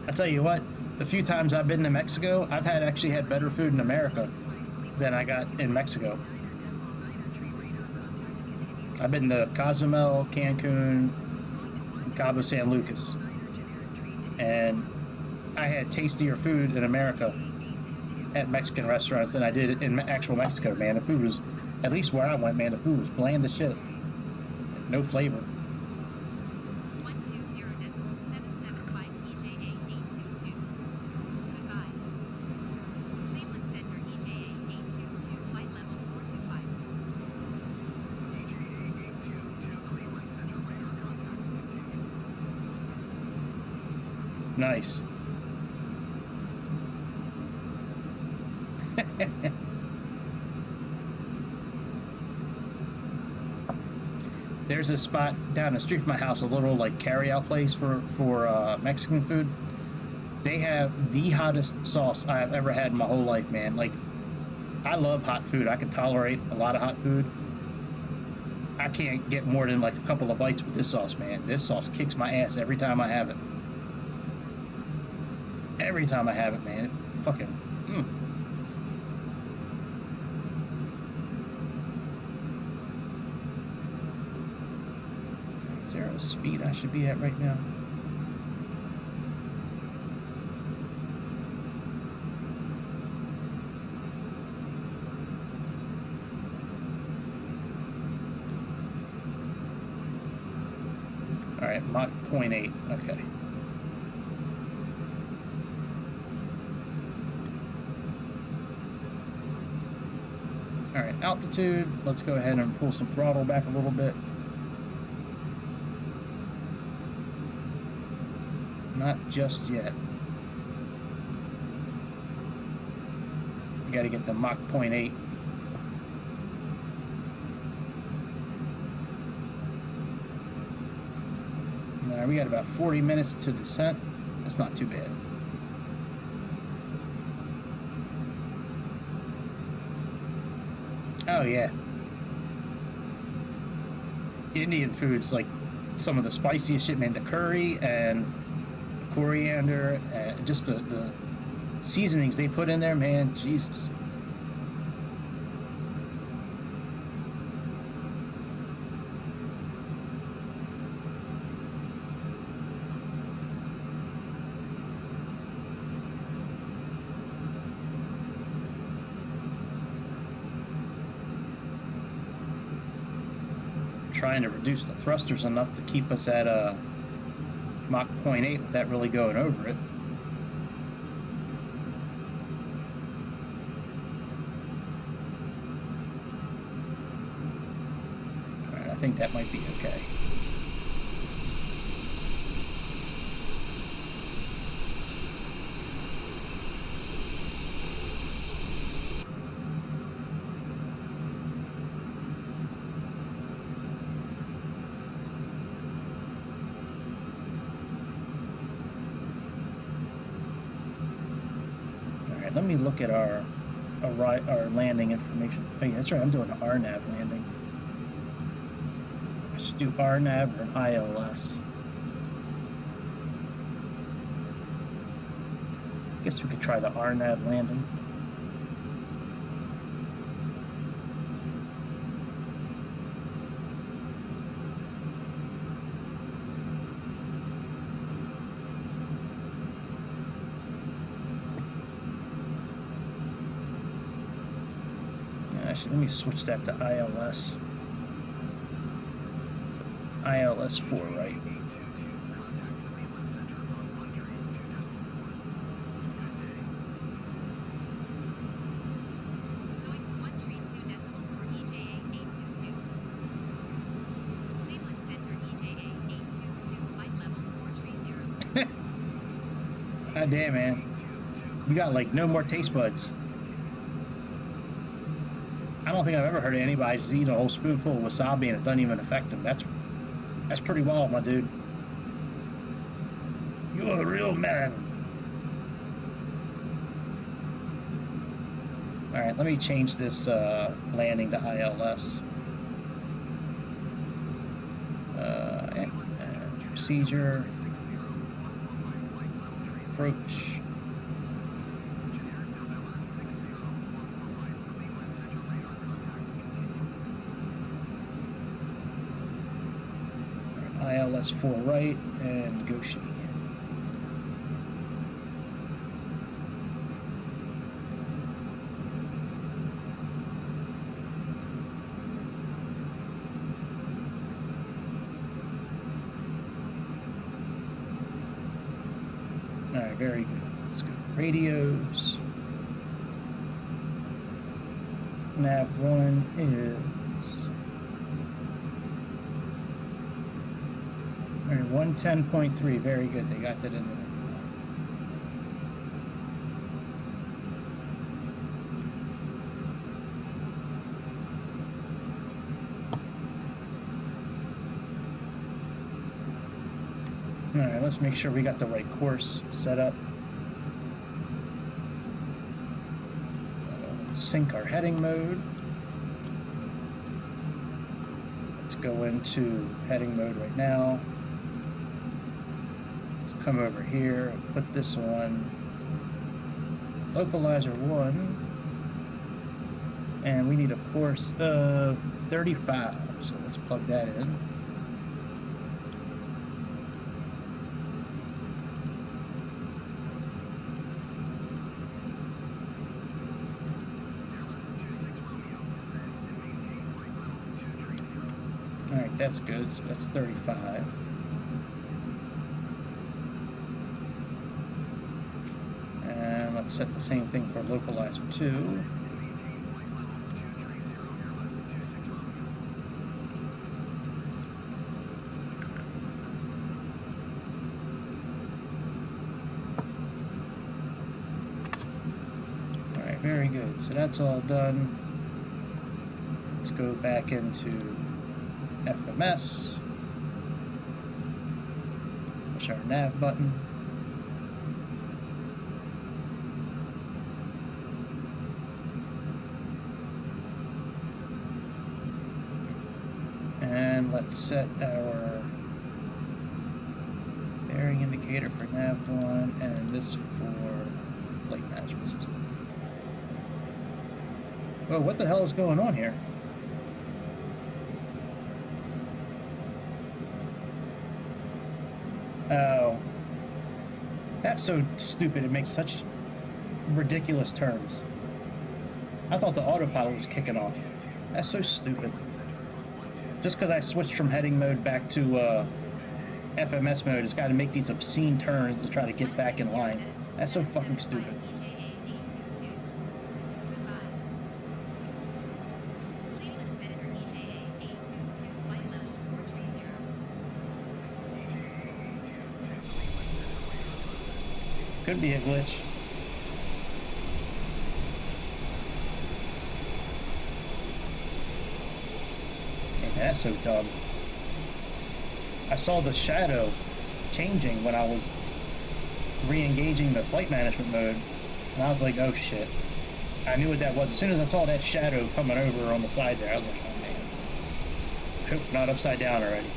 I tell you what, the few times I've been to Mexico, I've actually had better food in America than I got in Mexico. I've been to Cozumel, Cancun, and Cabo San Lucas, and I had tastier food in America at Mexican restaurants than I did in actual Mexico, man. The food was, at least where I went, man, the food was bland as shit. No flavor. 120.775 EJA 822. Goodbye. Cleveland Center EJA 822, flight level 425. Nice. There's a spot down the street from my house, a little like carry-out place for Mexican food. They have the hottest sauce I have ever had in my whole life, man. Like, I love hot food. I can tolerate a lot of hot food. I can't get more than like a couple of bites with this sauce, man. This sauce kicks my ass every time I have it. Every time I have it, man. It fucking. Is there a speed I should be at right now? All right, Mach 0.8. Okay. All right, altitude. Let's go ahead and pull some throttle back a little bit. Not just yet. We got to get the Mach 0.8. Now we got about 40 minutes to descent. That's not too bad. Oh yeah. Indian food's like some of the spiciest shit, man. The curry and the coriander and just the seasonings they put in there, man. Jesus. Trying to reduce the thrusters enough to keep us at Mach 0.8 without really going over it. All right, I think that might be okay. Let me look at our landing information. Oh yeah, that's right. I'm doing an RNAV landing. I should do RNAV or an ILS. I guess we could try the RNAV landing. Let me switch that to ILS. ILS 4, right? Going to 132.4 EJA 822. Cleveland Center EJA 822, flight level 430. God damn, man. We got like no more taste buds. I don't think I've ever heard of anybody just eat a whole spoonful of wasabi and it doesn't even affect them. That's pretty wild, my dude. You're a real man. All right, let me change this landing to ILS. And procedure. Approach. ILS 4 right and Goshi. Alright, very good. Let's go. Radios. Nav 1 is. Alright, 110.3. Very good. They got that in there. Alright, let's make sure we got the right course set up. Let's sync our heading mode. Let's go into heading mode right now. Let's come over here and put this on localizer 1. And we need a course of 35, so let's plug that in. Alright, that's good, so that's 35. And let's set the same thing for localizer 2. Very good, so that's all done. Let's go back into FMS, push our nav button. And let's set our bearing indicator for nav1 and this for flight management system. Oh, what the hell is going on here? Oh. That's so stupid. It makes such ridiculous turns. I thought the autopilot was kicking off. That's so stupid. Just because I switched from heading mode back to FMS mode, it's got to make these obscene turns to try to get back in line. That's so fucking stupid. Could be a glitch. Man, that's so dumb. I saw the shadow changing when I was re-engaging the flight management mode, and I was like, oh shit. I knew what that was. As soon as I saw that shadow coming over on the side there, I was like, oh man. I hope not upside down already.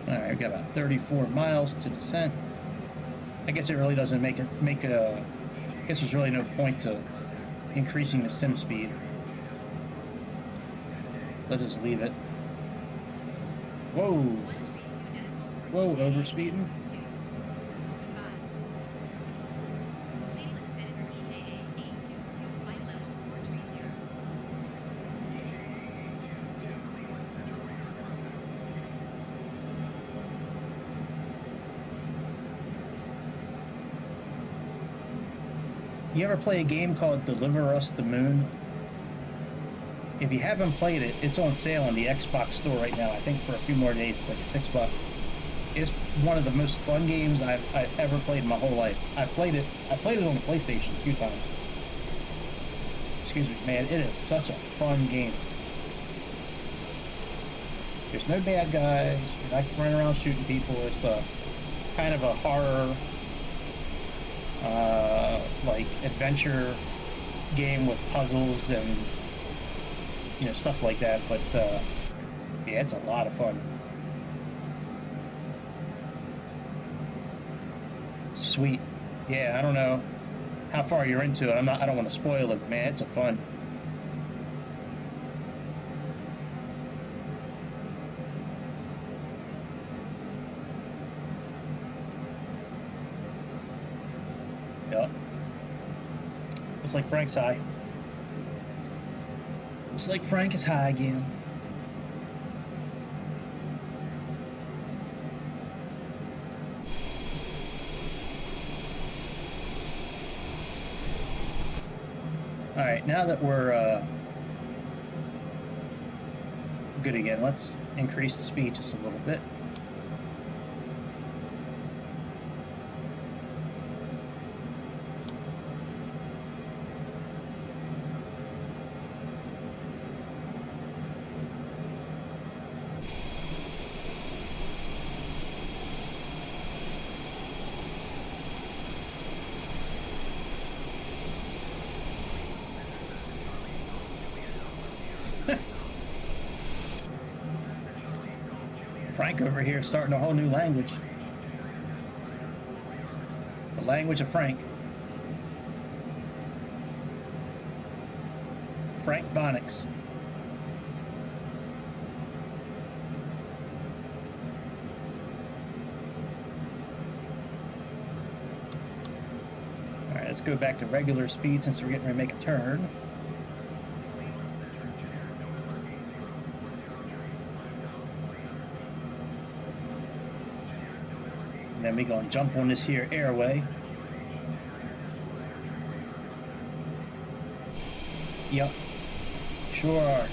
Alright, we've got about 34 miles to descent. I guess it really doesn't I guess there's really no point to increasing the sim speed. So I'll just leave it. Whoa! Whoa, overspeeding. You ever play a game called Deliver Us the Moon? If you haven't played it, it's on sale on the Xbox store right now. I think for a few more days, it's like $6. It's one of the most fun games I've ever played in my whole life. I played it on the PlayStation a few times. Excuse me, man, it is such a fun game. There's no bad guys. You're not running around shooting people. It's a kind of a horror, like adventure game with puzzles and stuff like that. But yeah, it's a lot of fun. Sweet. Yeah, I don't know how far you're into it. I don't want to spoil it, man. It's a fun. Yep. Looks like Frank's high. Looks like Frank is high again. Alright, now that we're good again. Let's increase the speed just a little bit. Frank over here starting a whole new language. The language of Frank. Frank Bonics. Alright, let's go back to regular speed since we're getting ready to make a turn. Then we're going to jump on this here airway. Yep. Sure are.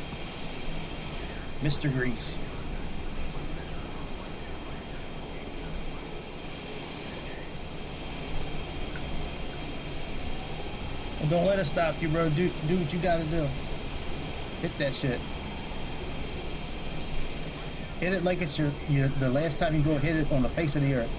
Mr. Grease. Well, don't let it stop you, bro. Do what you gotta do. Hit that shit. Hit it like it's your the last time you go hit it on the face of the earth.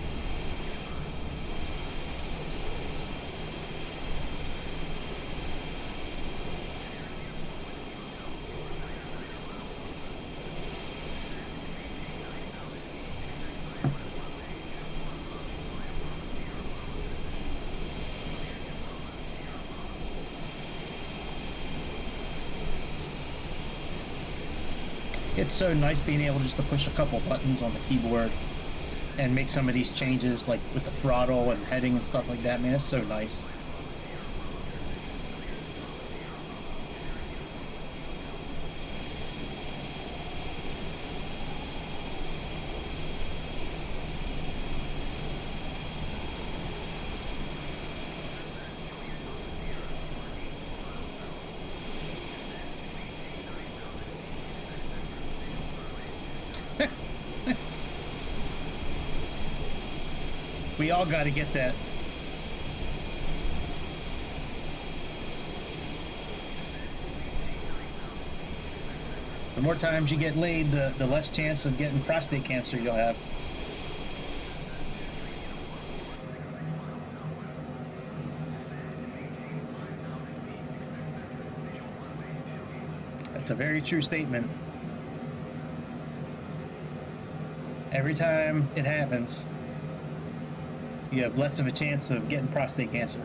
It's so nice being able just to push a couple buttons on the keyboard and make some of these changes, like with the throttle and heading and stuff like that, man. It's so nice. We all got to get that. The more times you get laid, the less chance of getting prostate cancer you'll have. That's a very true statement. Every time it happens, you have less of a chance of getting prostate cancer.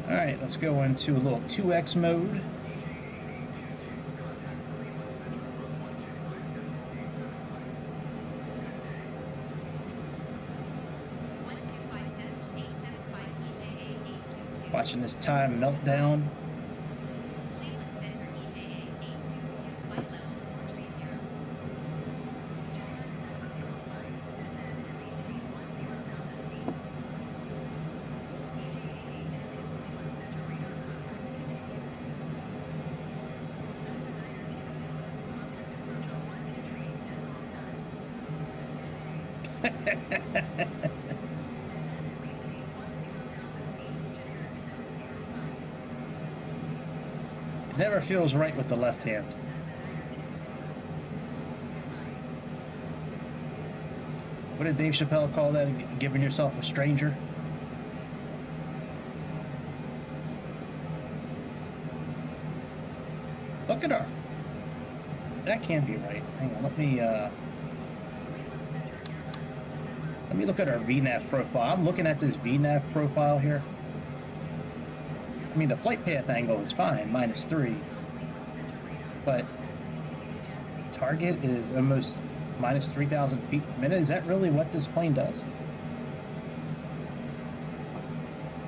All right, let's go into a little 2x mode. Watching this time meltdown. It never feels right with the left hand. What did Dave Chappelle call that? Giving yourself a stranger? Look at our... That can't be right. Hang on, let me look at our VNAV profile. I'm looking at this VNAV profile here. I mean, the flight path angle is fine, -3. But target is almost minus 3,000 feet per minute. Is that really what this plane does?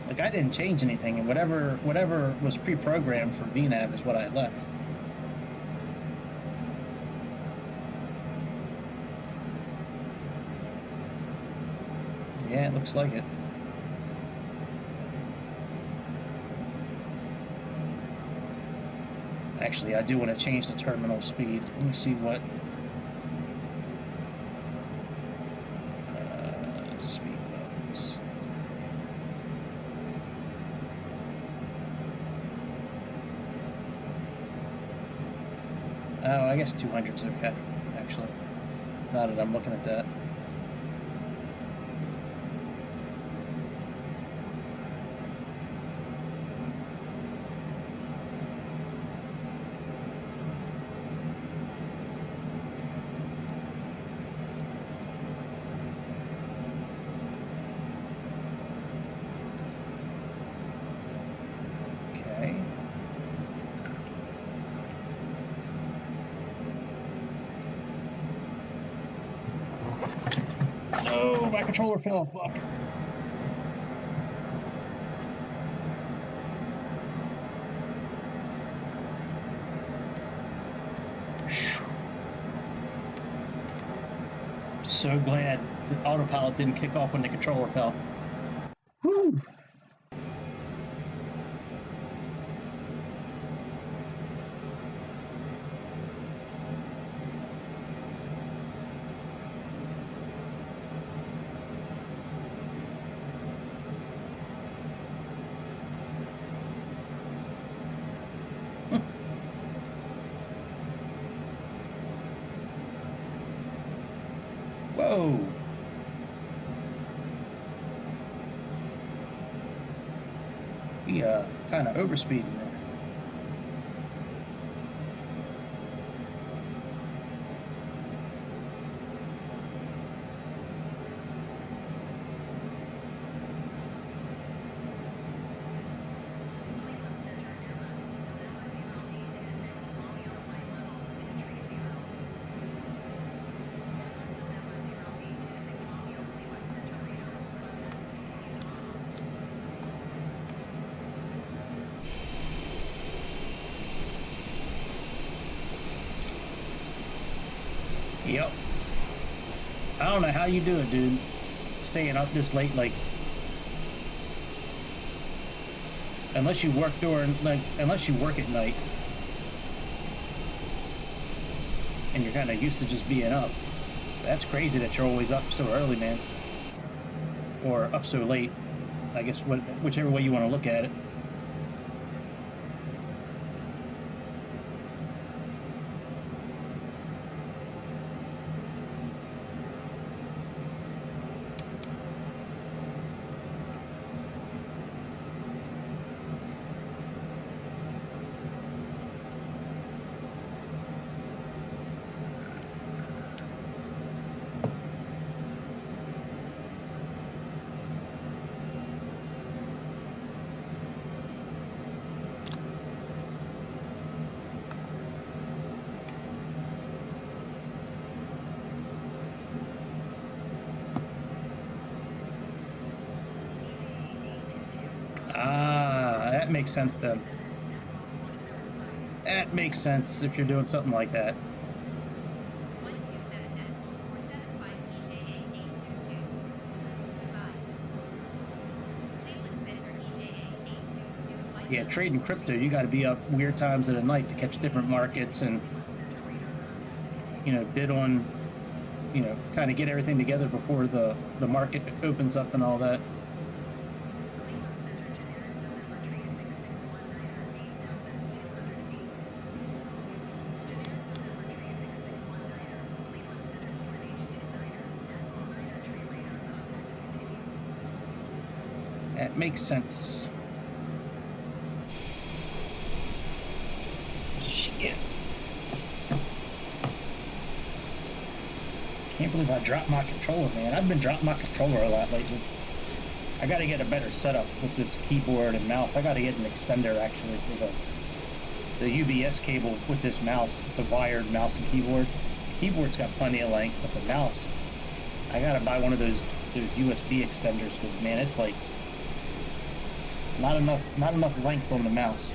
Like, I didn't change anything, and whatever was pre-programmed for VNAV is what I left. Yeah, it looks like it. Actually, I do want to change the terminal speed. Let me see what speed levels. Oh, I guess 200's okay, actually. Now that I'm looking at that. Okay. No, my controller fell. Fuck. So glad the autopilot didn't kick off when the controller fell. Whew. Whoa. We kind of overspeeding there. Yep. I don't know how you do it, dude. Staying up this late, like, unless you work at night, and you're kind of used to just being up. That's crazy that you're always up so early, man, or up so late. I guess whichever way you want to look at it. Ah, that makes sense then. That makes sense if you're doing something like that. Yeah, trading crypto, you got to be up weird times of the night to catch different markets and, bid on, kind of get everything together before the market opens up and all that. That makes sense. Shit. Can't believe I dropped my controller, man. I've been dropping my controller a lot lately. I gotta get a better setup with this keyboard and mouse. I gotta get an extender, actually, for the UBS cable with this mouse. It's a wired mouse and keyboard. The keyboard's got plenty of length, but the mouse, I gotta buy one of those USB extenders, because, man, it's like Not enough length on the mouse.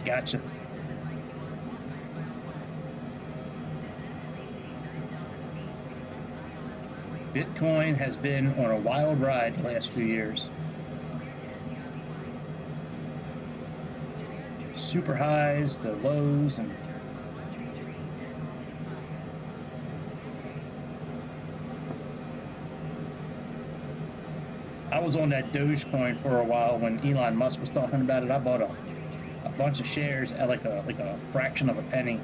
Gotcha. Bitcoin has been on a wild ride the last few years. Super highs to lows, and I was on that Dogecoin for a while when Elon Musk was talking about it. I bought a bunch of shares at like a fraction of a penny,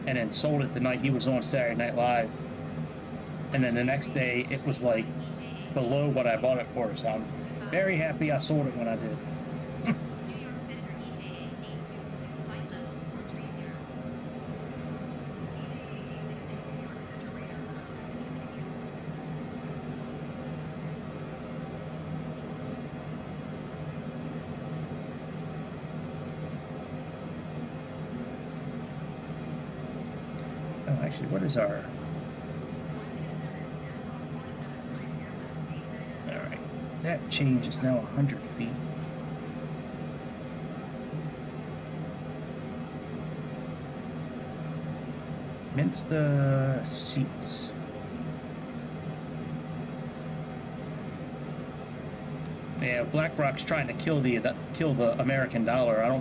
and then sold it the night he was on Saturday Night Live. And then the next day it was like below what I bought it for. So I'm very happy I sold it when I did. Oh, actually, what is our... Alright, that change is now 100 feet. Minsta seats. Yeah, BlackRock's trying to kill the American dollar.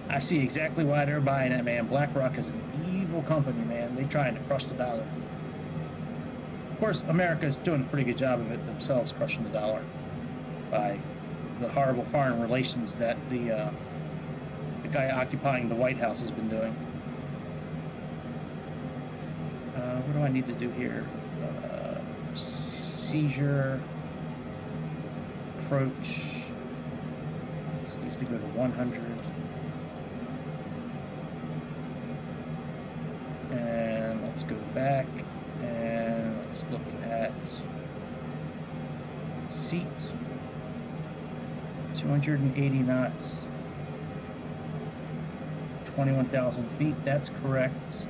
I see exactly why they're buying it, man. BlackRock is an evil company, man. They're trying to crush the dollar. Of course, America's doing a pretty good job of it themselves, crushing the dollar by the horrible foreign relations that the guy occupying the White House has been doing. What do I need to do here? Seizure, approach. This needs to go to 100. And let's go back and let's look at seat. 280 knots. 21,000 feet, that's correct.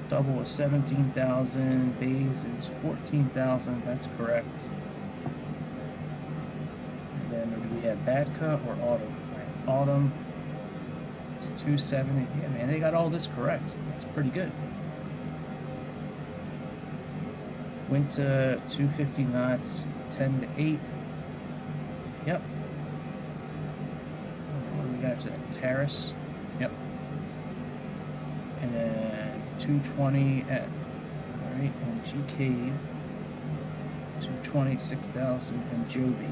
Double is 17,000, base is 14,000, that's correct. And then do we have bad cut or autumn? Right. Autumn is 270. Yeah, man, they got all this correct. That's pretty good. Winter 250 knots, 10 to 8. Yep. What do we got after that? Paris. Yep. And then 220 at, all right, and GK 220, 6,000, and Joby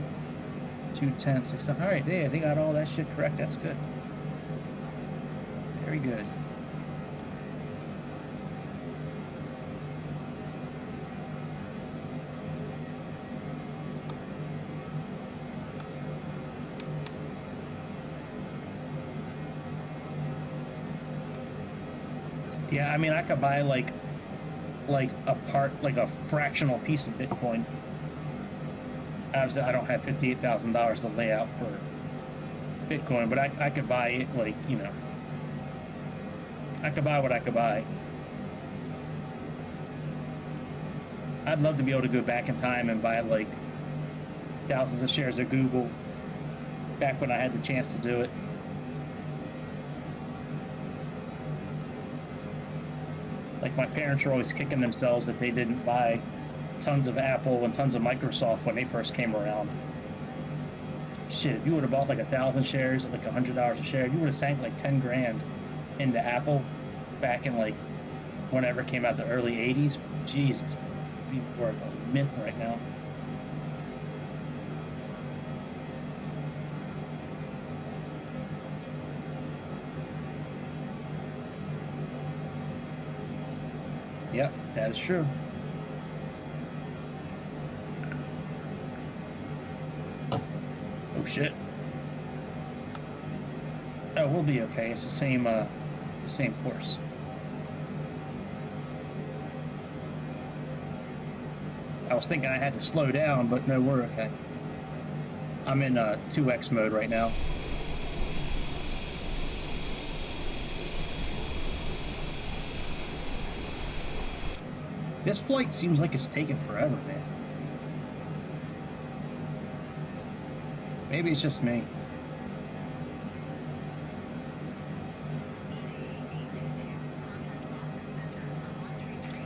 210, 6,000. All right, yeah, they got all that shit correct. That's good. Very good. Yeah, I mean, I could buy like a fractional piece of Bitcoin. Obviously, I don't have $58,000 to lay out for Bitcoin, but I could buy it, like, you know, I could buy what I could buy. I'd love to be able to go back in time and buy like thousands of shares of Google back when I had the chance to do it. Like, my parents are always kicking themselves that they didn't buy tons of Apple and tons of Microsoft when they first came around. Shit, if you would have bought like 1,000 shares at like $100 a share, you would have sank like 10 grand into Apple back in like whenever it came out, the early 80s. Jesus, it'd be worth a mint right now. Yep, that is true. Oh shit. Oh, we'll be okay. It's the same course. was thinking I had to slow down, but no, we're okay. I'm in 2x mode right now. This flight seems like it's taking forever, man. Maybe it's just me.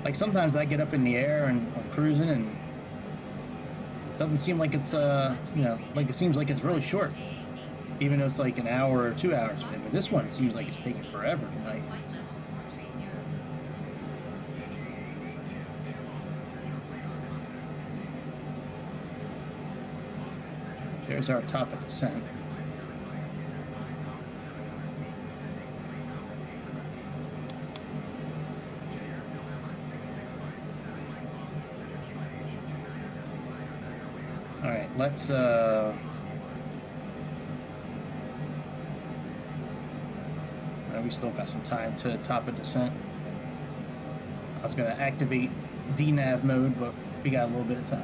Like sometimes I get up in the air and I'm cruising and it doesn't seem like it's like it seems like it's really short. Even though it's like an hour or 2 hours. But this one seems like it's taking forever tonight. There's our top of descent. All right, let's we still got some time to top of descent. I was going to activate VNAV mode, but we got a little bit of time.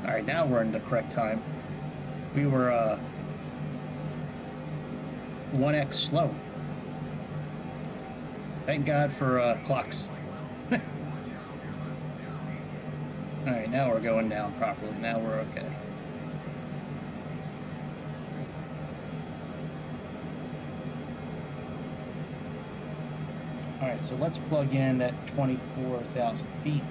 All right, now we're in the correct time. We were 1x slow. Thank God for clocks. All right, now we're going down properly. Now we're okay. All right, so let's plug in at 24,000 feet.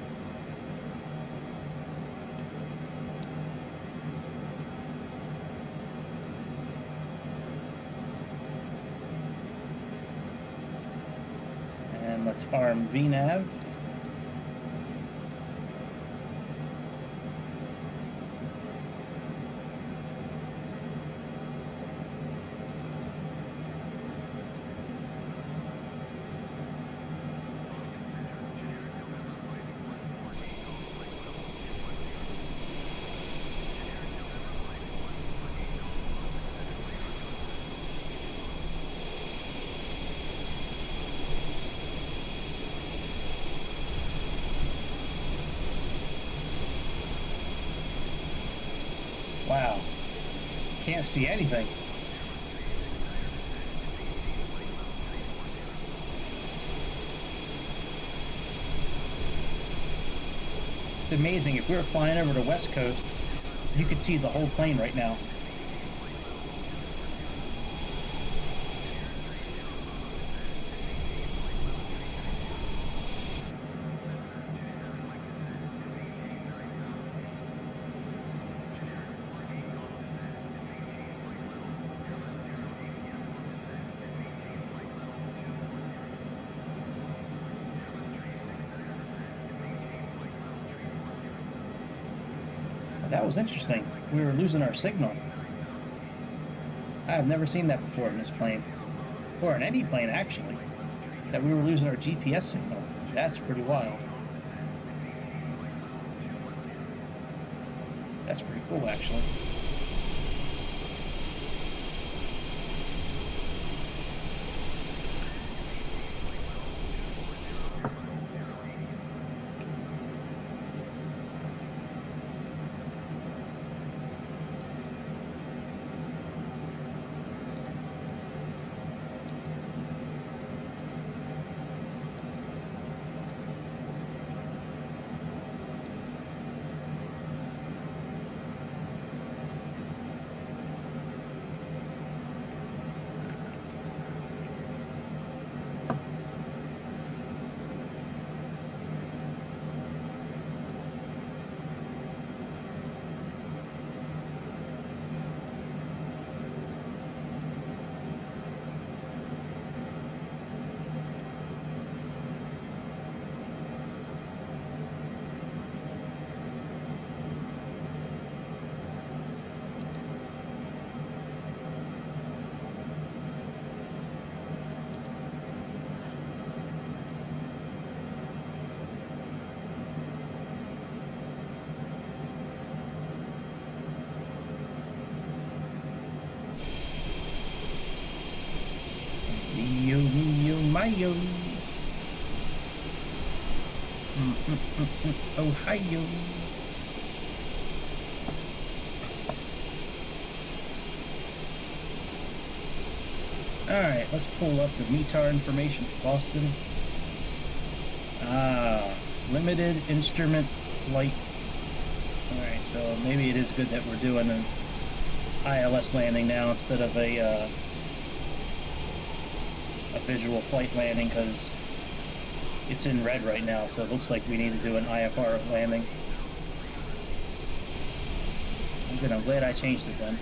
And let's arm VNAV. Wow, can't see anything. It's amazing. If we were flying over the West Coast, you could see the whole plane right now. That was interesting. We were losing our signal. I have never seen that before in this plane, or in any plane actually, that we were losing our GPS signal. That's pretty wild. That's pretty cool actually. Ohio. Ohio. Alright, let's pull up the METAR information for Boston. Limited instrument flight. Alright, so maybe it is good that we're doing an ILS landing now instead of a visual flight landing, because it's in red right now, so it looks like we need to do an IFR landing. I'm glad I changed it then.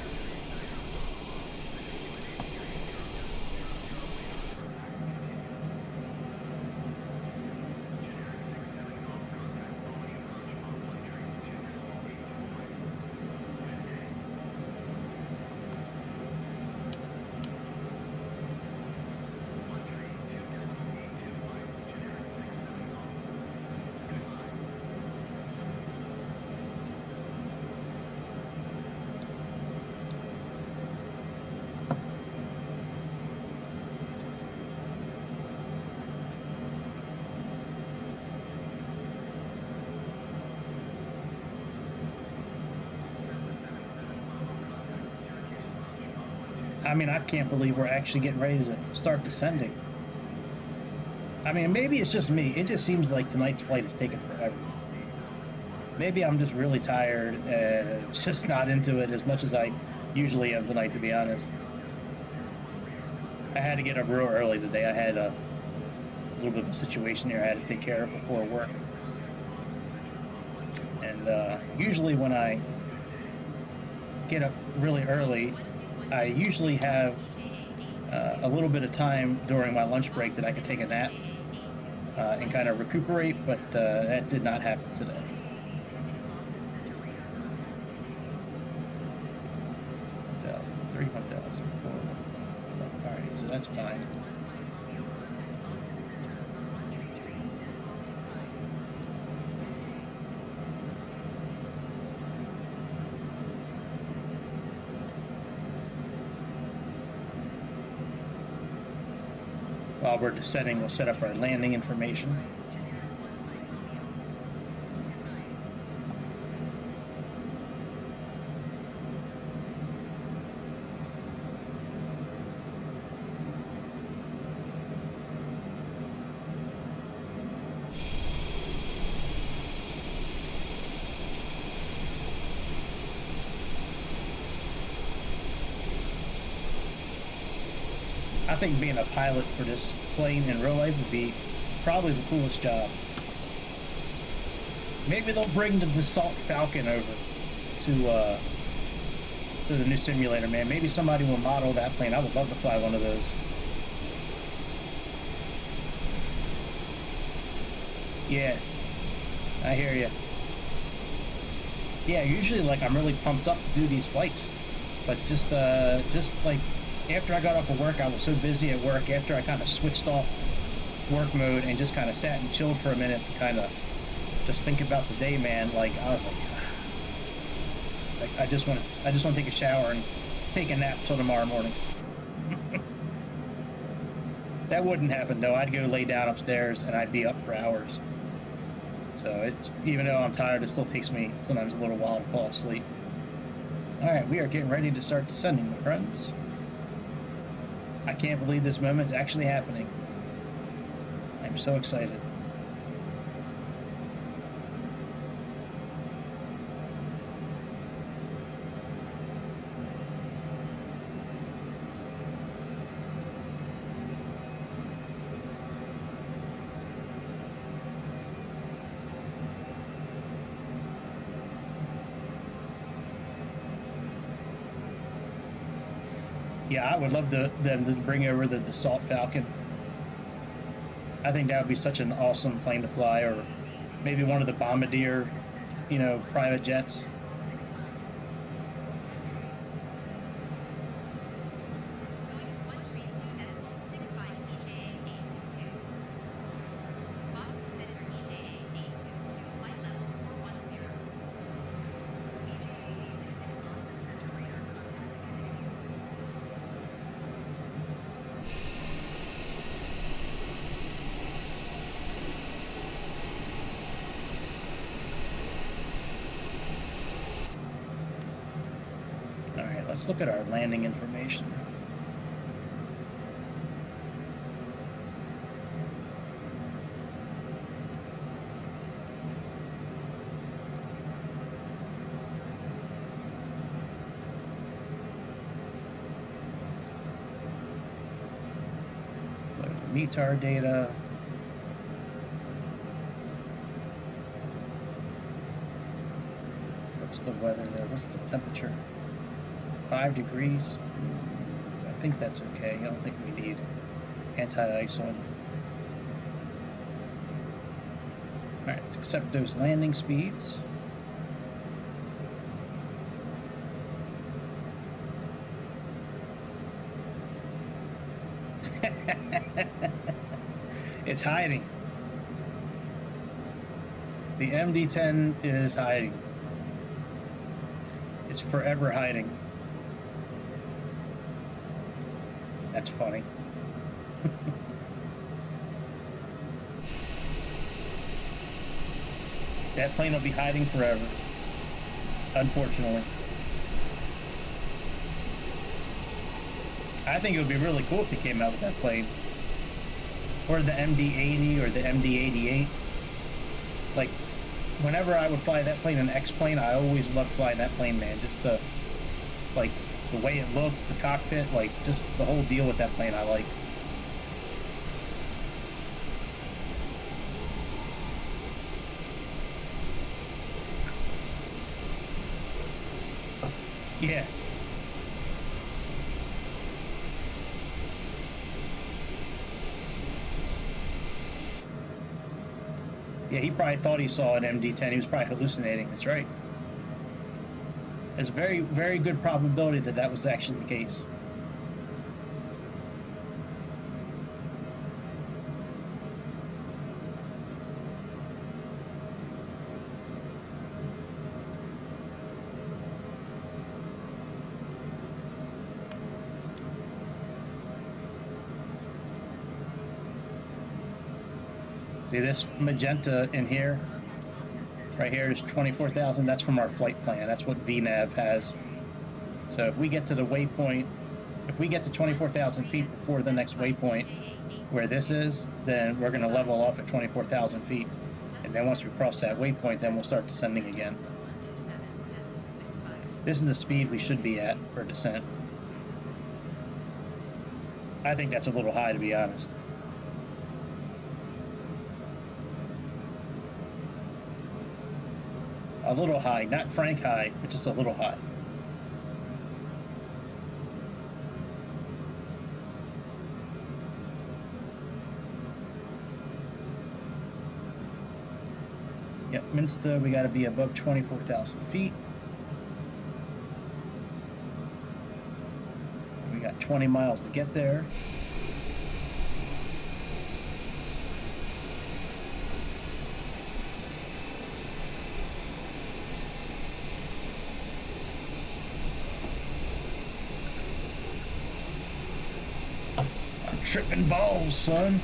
I mean, I can't believe we're actually getting ready to start descending. I mean, maybe it's just me. It just seems like tonight's flight is taking forever. Maybe I'm just really tired and just not into it as much as I usually am tonight, to be honest. I had to get up real early today. I had a little bit of a situation here I had to take care of before work. And usually when I get up really early, I usually have a little bit of time during my lunch break that I can take a nap and kind of recuperate, but that did not happen today. Alright, so that's fine. While we're descending, we'll set up our landing information. I think being a pilot for this plane in real life would be probably the coolest job. Maybe they'll bring the Dassault Falcon over to the new simulator, man. Maybe somebody will model that plane. I would love to fly one of those. Yeah, I hear you. Yeah, usually like I'm really pumped up to do these flights, but just like after I got off of work, I was so busy at work. After I kind of switched off work mode and just kind of sat and chilled for a minute to kind of just think about the day, man. Like I was like I just want to take a shower and take a nap till tomorrow morning. That wouldn't happen though. I'd go lay down upstairs and I'd be up for hours. So even though I'm tired, it still takes me sometimes a little while to fall asleep. All right, we are getting ready to start descending, my friends. I can't believe this moment is actually happening. I'm so excited. Yeah, I would love them to bring over the Dassault Falcon. I think that would be such an awesome plane to fly, or maybe one of the Bombardier, private jets. let's look at our landing information. METAR data. What's the weather there? What's the temperature? 5 degrees. I think that's okay. I don't think we need anti-ice on. Alright, let's accept those landing speeds. It's hiding. The MD-10 is hiding. It's forever hiding. That's funny. That plane will be hiding forever, unfortunately. I think it would be really cool if they came out with that plane. Or the MD-80 or the MD-88. Like, whenever I would fly that plane, an X-plane, I always loved flying that plane, man. Just the, like, the way it looked, the cockpit, like, just the whole deal with that plane I like. Yeah. Yeah, he probably thought he saw an MD-10. He was probably hallucinating. That's right. There's a very, very good probability that that was actually the case. See this magenta in here? Right here is 24,000. That's from our flight plan. That's what VNAV has. So if we get to the waypoint, if we get to 24,000 feet before the next waypoint, where this is, then we're going to level off at 24,000 feet. And then once we cross that waypoint, then we'll start descending again. This is the speed we should be at for descent. I think that's a little high, to be honest. A little high, not Frank high, but just a little high. Yep, Minsta, we got to be above 24,000 feet. We got 20 miles to get there. Tripping balls, son.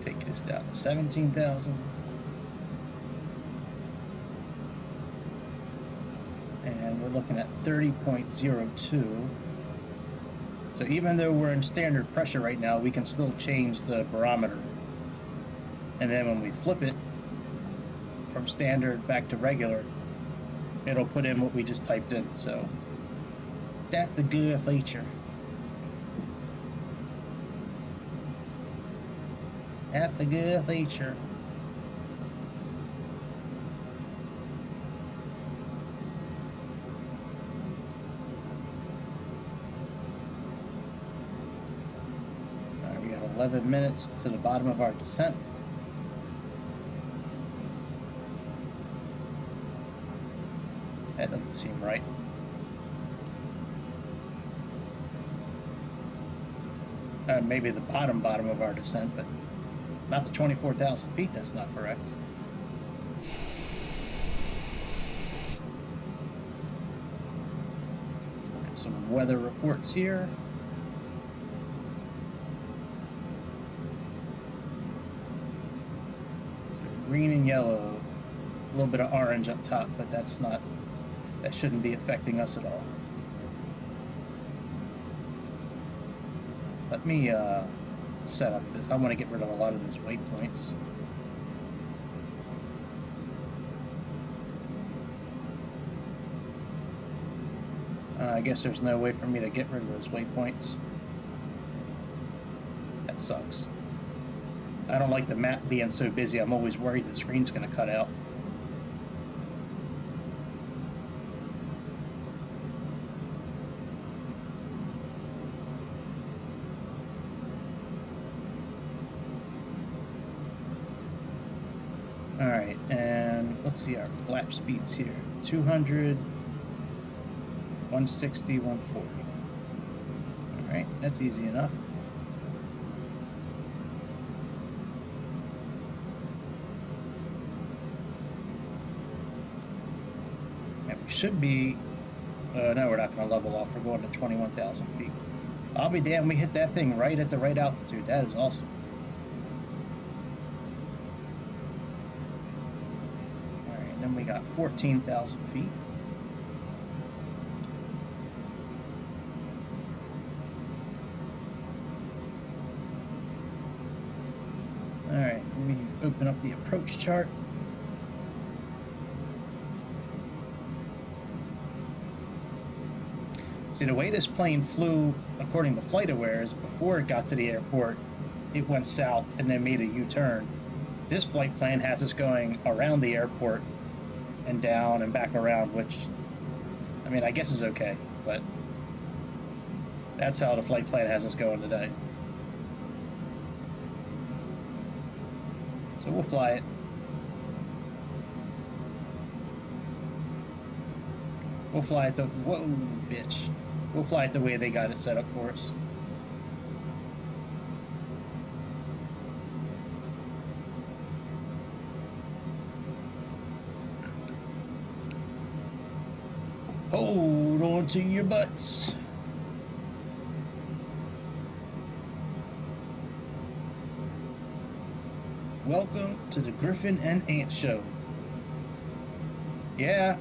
Take this down to 17,000. And we're looking at 30.02. So even though we're in standard pressure right now, we can still change the barometer. And then when we flip it from standard back to regular, it'll put in what we just typed in. So that's the good feature. That's the good feature. 11 minutes to the bottom of our descent. That doesn't seem right. Maybe the bottom of our descent, but not the 24,000 feet. That's not correct. Let's look at some weather reports here. Green and yellow, a little bit of orange up top, but that shouldn't be affecting us at all. Let me set up this. I want to get rid of a lot of those waypoints. I guess there's no way for me to get rid of those waypoints. That sucks. I don't like the map being so busy. I'm always worried the screen's going to cut out. Alright, and let's see our flap speeds here. 200, 160, 140. Alright, that's easy enough. And we should be... no, we're not going to level off. We're going to 21,000 feet. I'll be damned, we hit that thing right at the right altitude. That is awesome. Then we got 14,000 feet. All right, let me open up the approach chart. See, the way this plane flew, according to FlightAware, is before it got to the airport, it went south and then made a U-turn. This flight plan has us going around the airport and down and back around, which, I mean, I guess is okay, but that's how the flight plan has us going today. So we'll fly it. We'll fly it the, whoa, bitch. We'll fly it the way they got it set up for us. Hold on to your butts. Welcome to the Griffin and Ant Show. Yeah.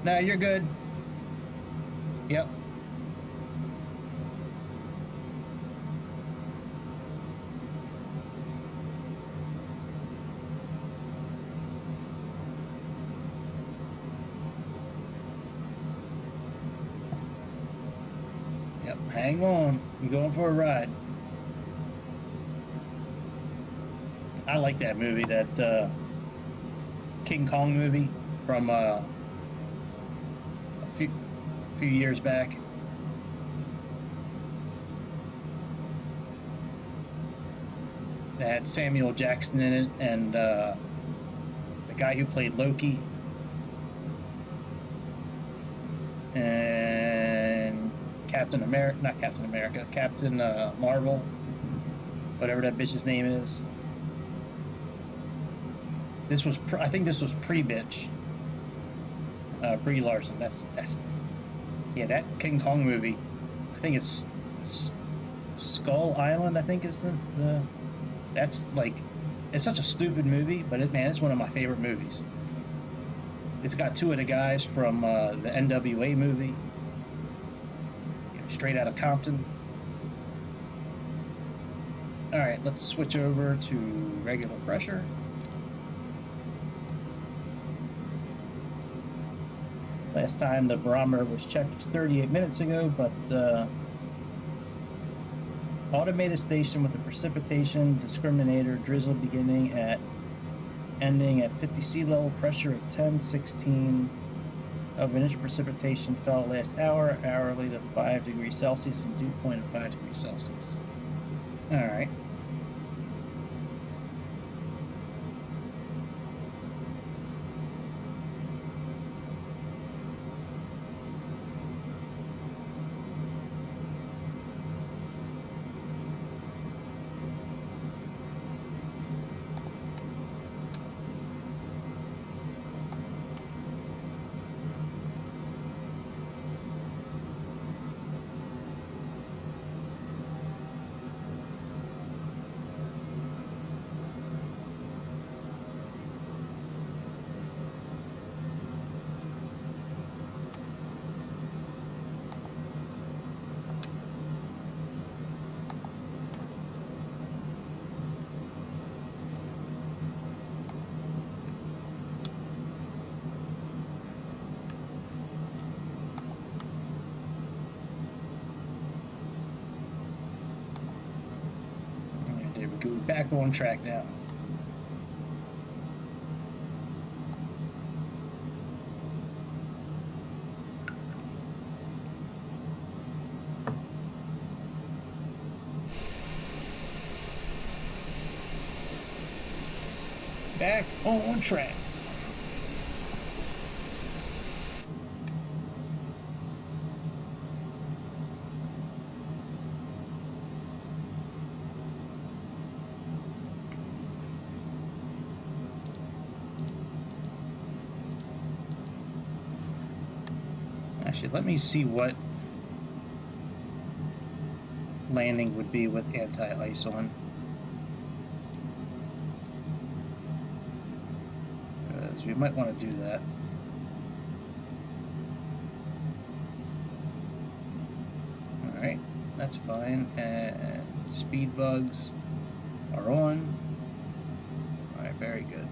No, you're good. Yep. Yep, hang on. I'm going for a ride. I like that movie, that King Kong movie from a few years back. That had Samuel Jackson in it, and the guy who played Loki, and Captain Marvel, whatever that bitch's name is. This was, I think this was pre-bitch. Brie Larson. That's yeah, that King Kong movie. I think it's Skull Island. I think is the that's like, it's such a stupid movie, but it's one of my favorite movies. It's got two of the guys from the NWA movie, Straight Outta Compton. All right, let's switch over to regular pressure. Last time the barometer was checked was 38 minutes ago, but automated station with a precipitation discriminator drizzle ending at 50 sea level, pressure of 10/16 of an inch of precipitation fell last hour, hourly to 5 degrees Celsius and dew point of 5 degrees Celsius. All right. There we go. Back on track now. Back on track. Actually, let me see what landing would be with anti-ice on. Because we might want to do that. Alright, that's fine. And speed bugs are on. Alright, very good.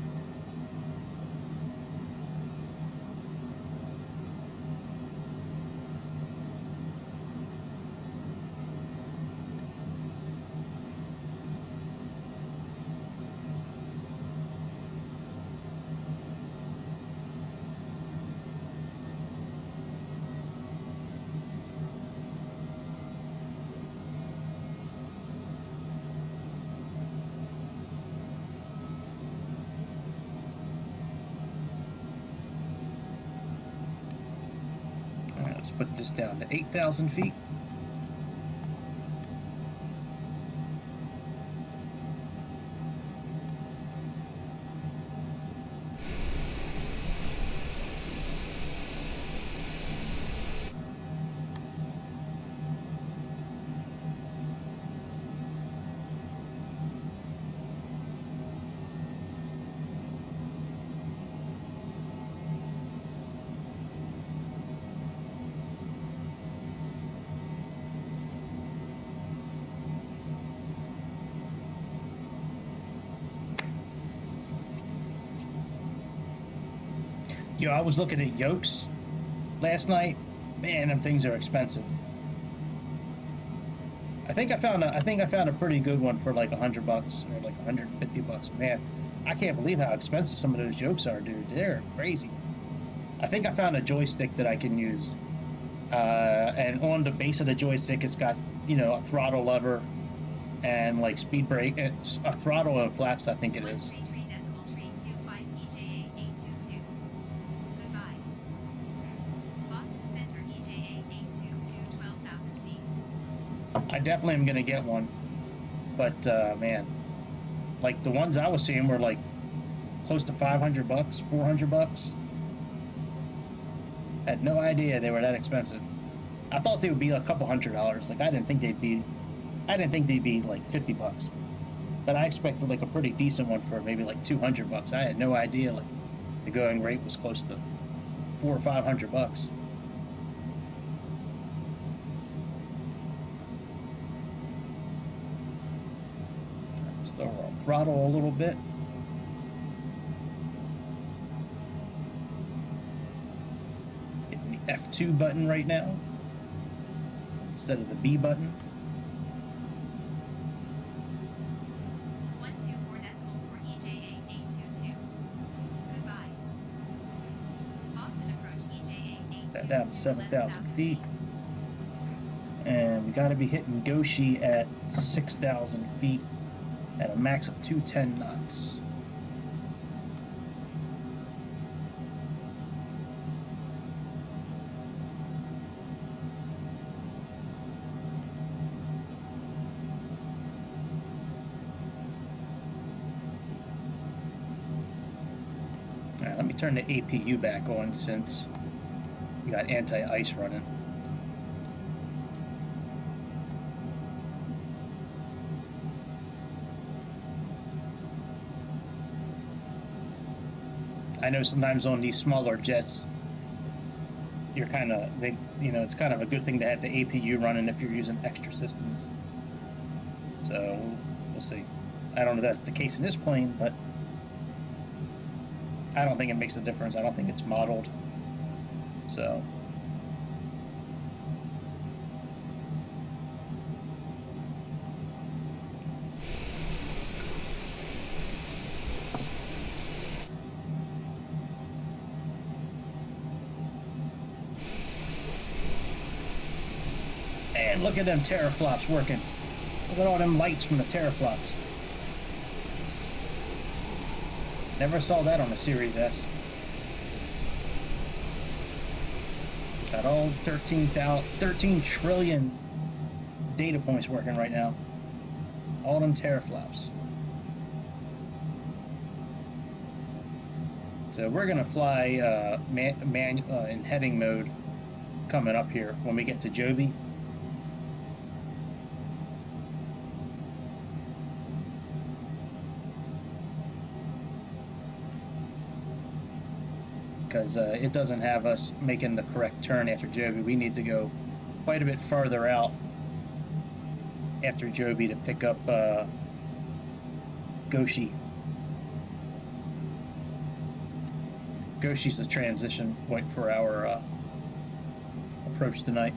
Let's put this down to 8,000 feet. Yo, I was looking at yokes last night. Man, them things are expensive. I think I found a pretty good one for like $100 or like $150. Man, I can't believe how expensive some of those yokes are, dude. They're crazy. I think I found a joystick that I can use, and on the base of the joystick, it's got a throttle lever and like speed brake, a throttle and flaps. I think it is. 133.325 EJA 822. Goodbye. Boston Center EJA 822 12,000 feet. I definitely am gonna get one, but man, like the ones I was seeing were like close to $500, $400. Had no idea they were that expensive. I thought they would be a couple $100. Like I didn't think they'd be like $50. But I expected like a pretty decent one for maybe like $200. I had no idea like the going rate was close to $400 or $500. Let's lower our throttle a little bit. Hitting the F2 button right now instead of the B button. 124.4 EJA 822. Goodbye. Boston approach EJA 822. That down to 7,000 feet. And we got to be hitting Goshi at 6,000 feet at a max of 210 knots. All right, let me turn the APU back on since we got anti-ice running. I know sometimes on these smaller jets, you're kind of, it's kind of a good thing to have the APU running if you're using extra systems. So we'll see. I don't know if that's the case in this plane, but I don't think it makes a difference. I don't think it's modeled. So. And look at them teraflops working. Look at all them lights from the teraflops. Never saw that on a Series S. Got all 13 trillion data points working right now. All them teraflops. So we're gonna fly in heading mode coming up here when we get to Joby. Because it doesn't have us making the correct turn after Joby. We need to go quite a bit farther out after Joby to pick up Goshi. Goshi's the transition point for our approach tonight.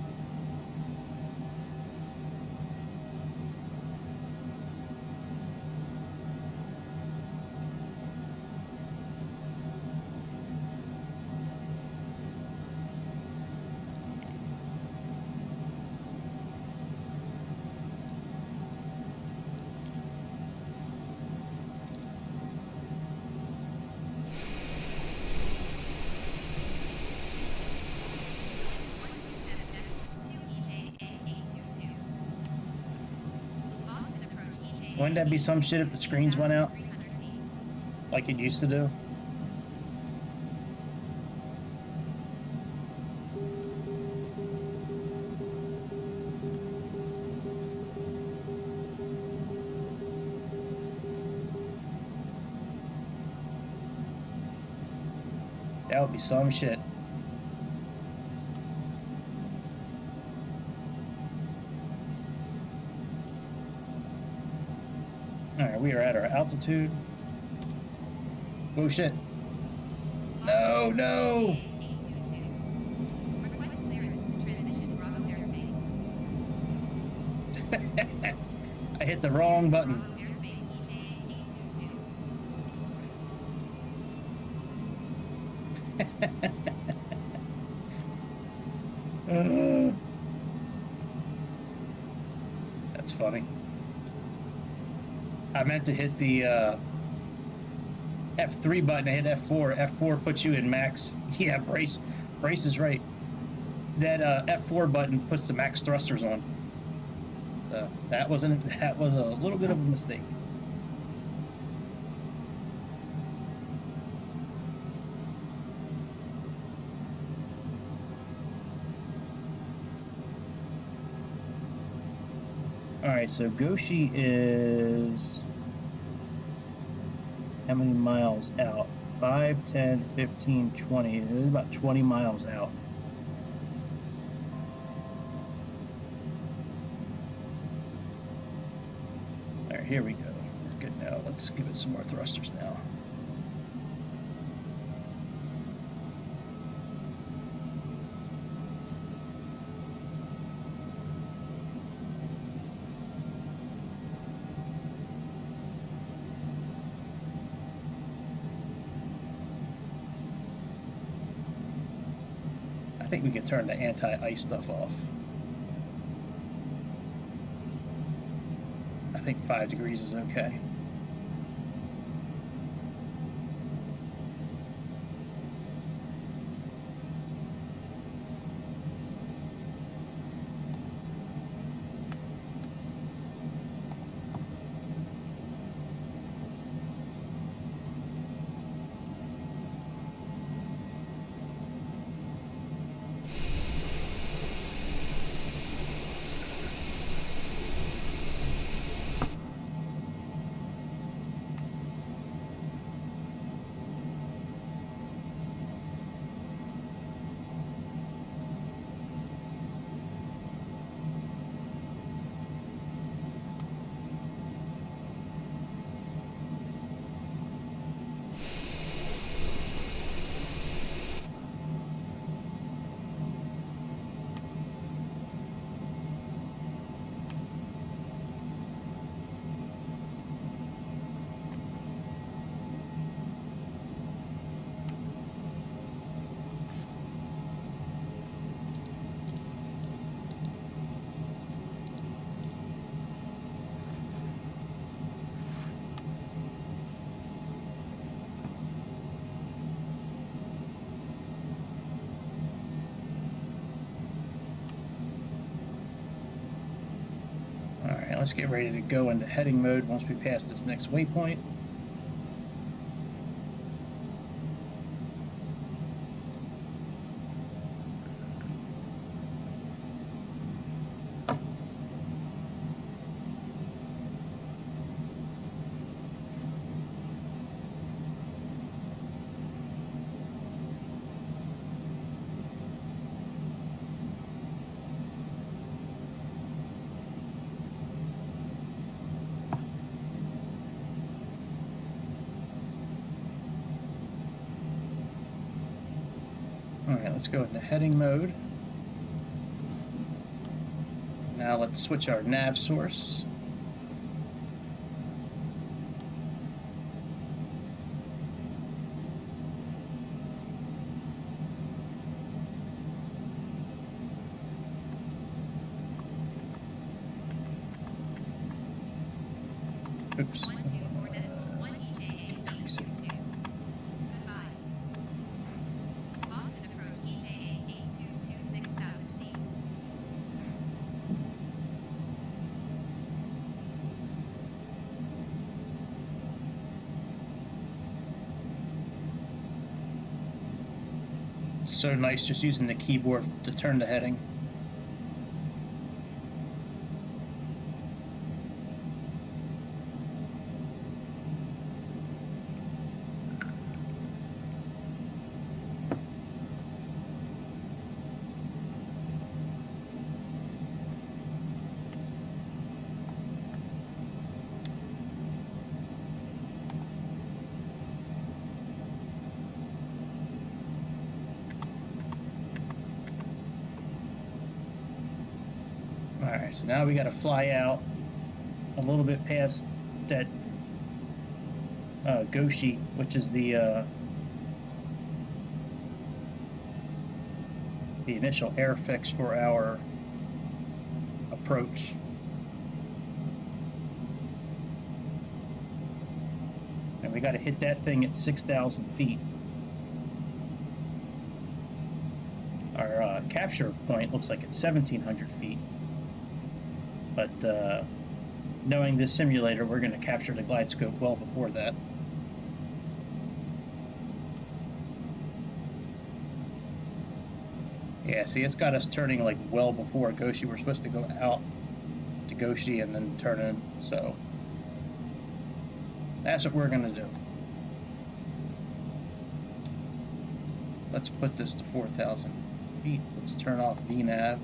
Wouldn't that be some shit if the screens went out like it used to do? That would be some shit. Alright, we are at our altitude. Oh shit. No, no! I hit the wrong button. That's funny. I meant to hit the F3 button. I hit F4. F4 puts you in max. Yeah, Brace is right. That F4 button puts the max thrusters on. That was a little bit of a mistake. All right, so Goshi is how many miles out? 5, 10, 15, 20. It is about 20 miles out. All right, here we go. We're good now. Let's give it some more thrusters now. I think we can turn the anti-ice stuff off. think 5 degrees is okay. Alright, let's get ready to go into heading mode once we pass this next waypoint. Alright, let's go into heading mode. Now let's switch our nav source. Oops. 124.1 ETA 822. Goodbye. Boston approach ETA 8226,000 feet. It's so nice just using the keyboard to turn the heading. Alright, so now we got to fly out a little bit past that Goshi, which is the initial air fix for our approach. And we got to hit that thing at 6,000 feet. Our capture point looks like it's 1,700 feet. But knowing this simulator, we're going to capture the glide scope well before that. Yeah, see, it's got us turning like well before Goshi. We're supposed to go out to Goshi and then turn in, so that's what we're going to do. Let's put this to 4,000 feet. Let's turn off VNav.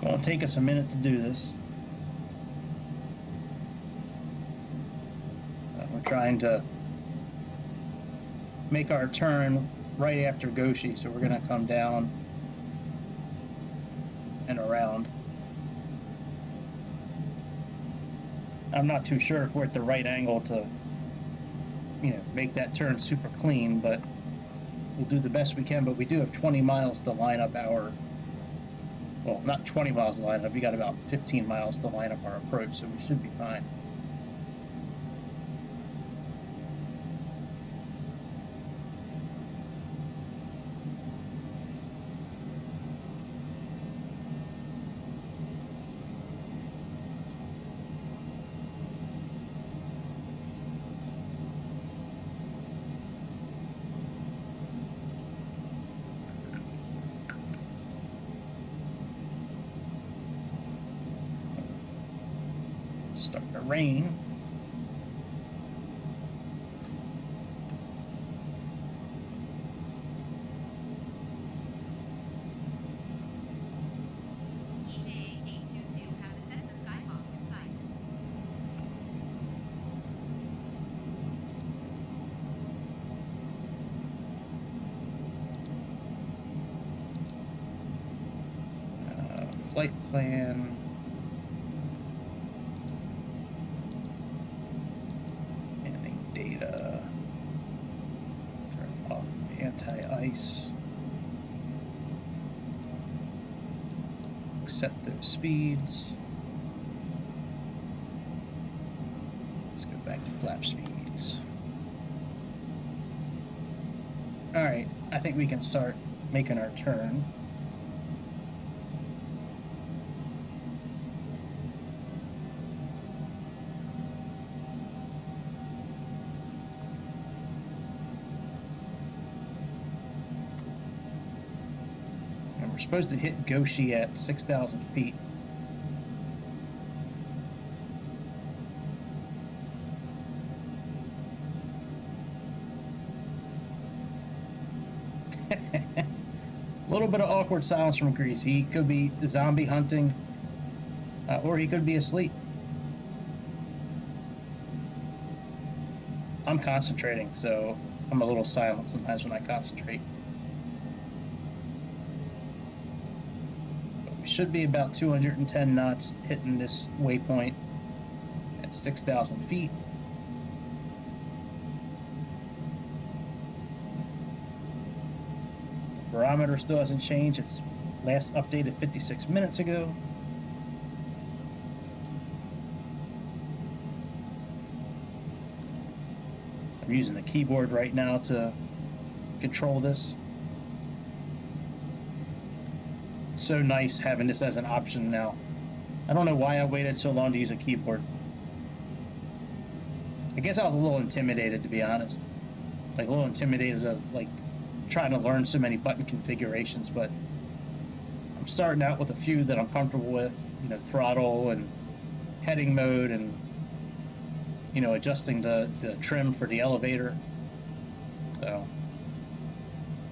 It'll take us a minute to do this. We're trying to make our turn right after Goshi, so we're going to come down and around. I'm not too sure if we're at the right angle to, make that turn super clean, but we'll do the best we can. But we do have 20 miles to line up our, well, not 20 miles to line up, we got about 15 miles to line up our approach, so we should be fine. Start to rain. EJ 822 have assessed the Skyhawk in sight. Flight plan. Data. Turn off anti-ice. Accept those speeds. Let's go back to flap speeds. All right, I think we can start making our turn. We're supposed to hit Goshi at 6,000 feet. A little bit of awkward silence from Grease. He could be zombie hunting, or he could be asleep. I'm concentrating, so I'm a little silent sometimes when I concentrate. Should be about 210 knots hitting this waypoint at 6,000 feet. Barometer still hasn't changed. It's last updated 56 minutes ago. I'm using the keyboard right now to control this. So nice having this as an option now. I don't know why I waited so long to use a keyboard. I guess I was a little intimidated, to be honest. Like a little intimidated of trying to learn so many button configurations, but I'm starting out with a few that I'm comfortable with, throttle and heading mode and, adjusting the trim for the elevator. So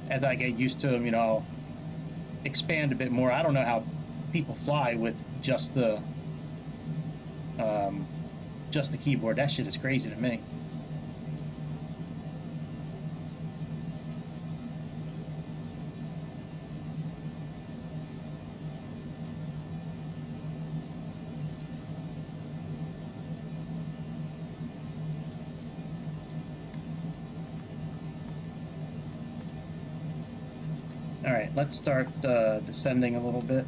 as I get used to them, I'll expand a bit more. I don't know how people fly with just the keyboard. That shit is crazy to me. All right, let's start descending a little bit.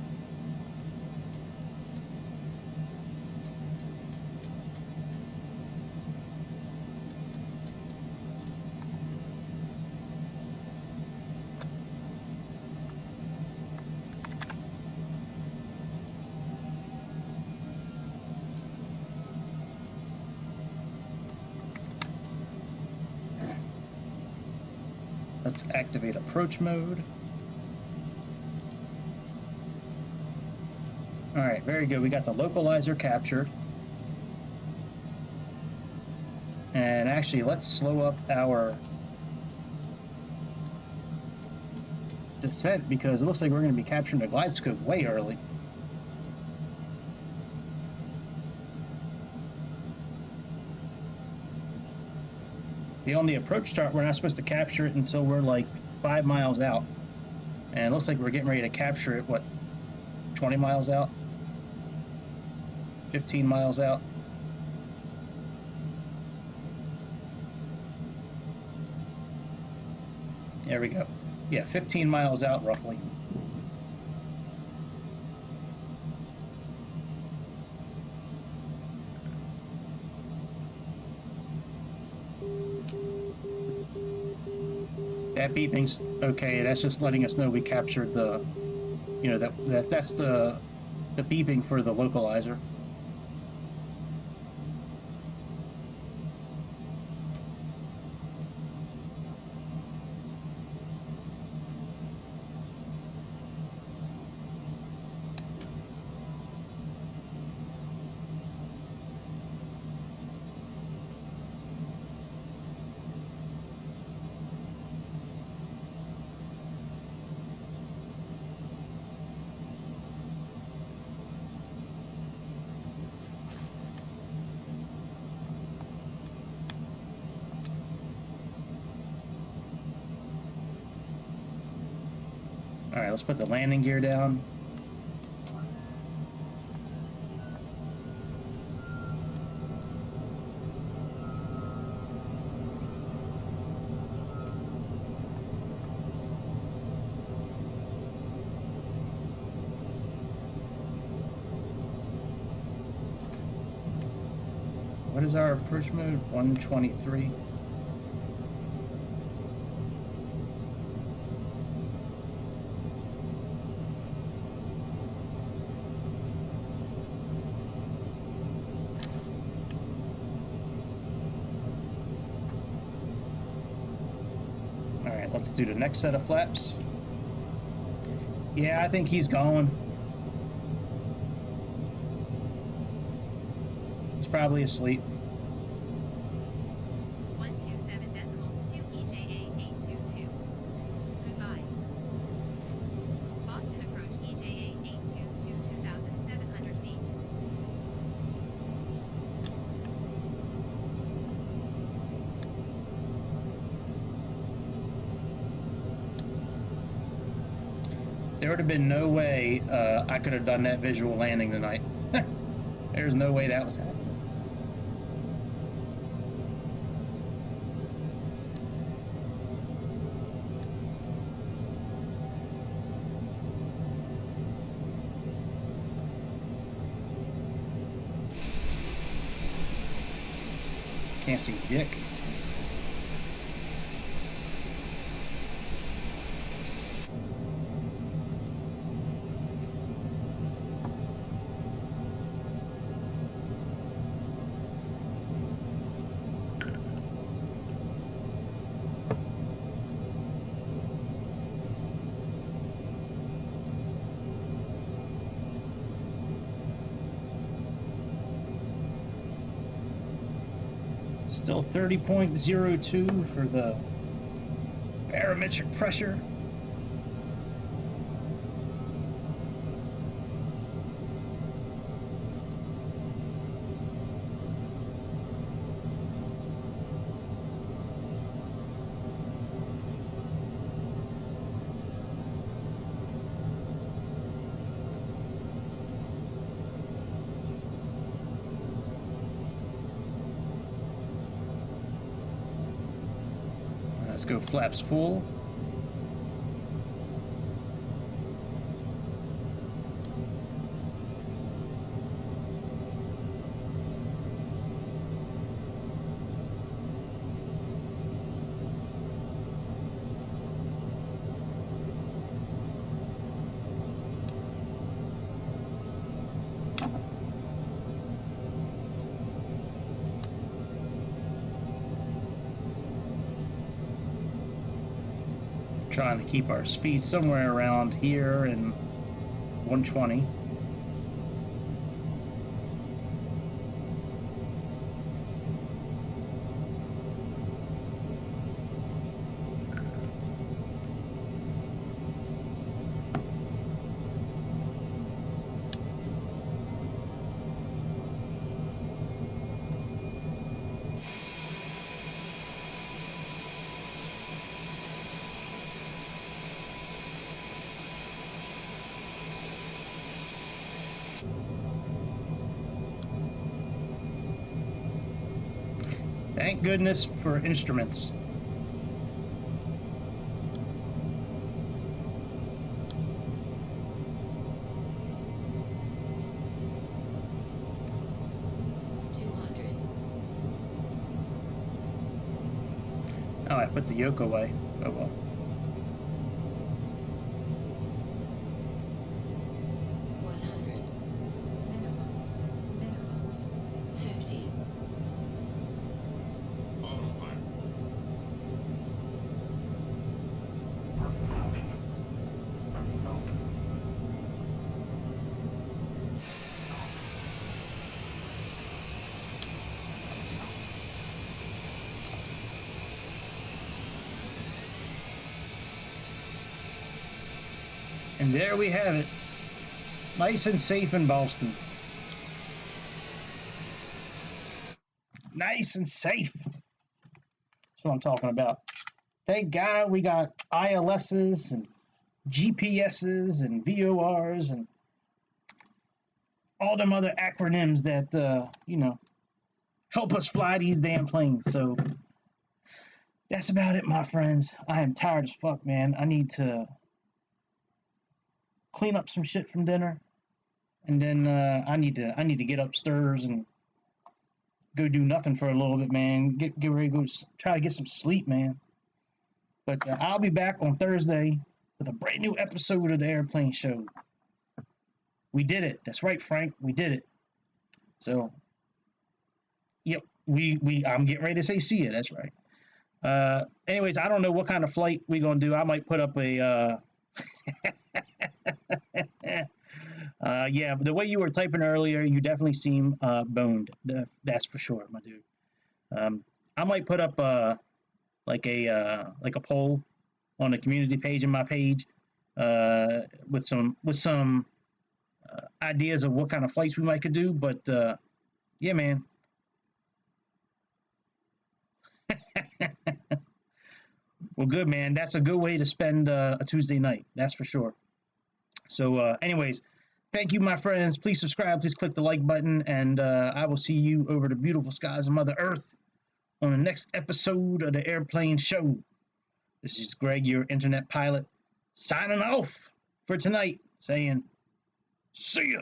Let's activate approach mode. All right, very good. We got the localizer captured. And actually, let's slow up our descent because it looks like we're going to be capturing the glide scope way early. on the approach chart, we're not supposed to capture it until we're like 5 miles out. And it looks like we're getting ready to capture it, what, 20 miles out? 15 miles out? There we go. Yeah, 15 miles out roughly. That beeping's okay. That's just letting us know we captured the, you know, that's the beeping for the localizer. All right, let's put the landing gear down. What is our approach mode? 123. All right, let's do the next set of flaps. Yeah, I think he's going. He's probably asleep. 127.2 EJA 822. Goodbye. Boston approach EJA 822 2,700 feet. There would have been no way I could have done that visual landing tonight. There's no way that was happening. Can't see dick. Still 30.02 for the barometric pressure. Let's go flaps full. Trying to keep our speed somewhere around here in 120. Thank goodness for instruments. Oh, I put the yoke away. Oh well. 100. Minimums. 50. Autopilot. And there we have it. Nice and safe in Boston. Nice and safe. That's what I'm talking about. Thank God we got ILSs and GPSs and VORs and all them other acronyms that, help us fly these damn planes. So that's about it, my friends. I am tired as fuck, man. I need to clean up some shit from dinner, and then I need to get upstairs and go do nothing for a little bit, man. Get ready to go try to get some sleep, man. But I'll be back on Thursday with a brand new episode of the Airplane Show. We did it. That's right, Frank. We did it. So, yep. I'm getting ready to say see ya. That's right. Anyways, I don't know what kind of flight we're gonna do. I might put up a. Yeah, the way you were typing earlier, you definitely seem boned. That's for sure, my dude. I might put up like a poll on the community page in my page with some ideas of what kind of flights we might could do. But yeah, man. Well, good, man. That's a good way to spend a Tuesday night. That's for sure. So, anyways, thank you, my friends. Please subscribe. Please click the like button. And I will see you over the beautiful skies of Mother Earth on the next episode of the Airplane Show. This is Greg, your internet pilot, signing off for tonight, saying, see ya.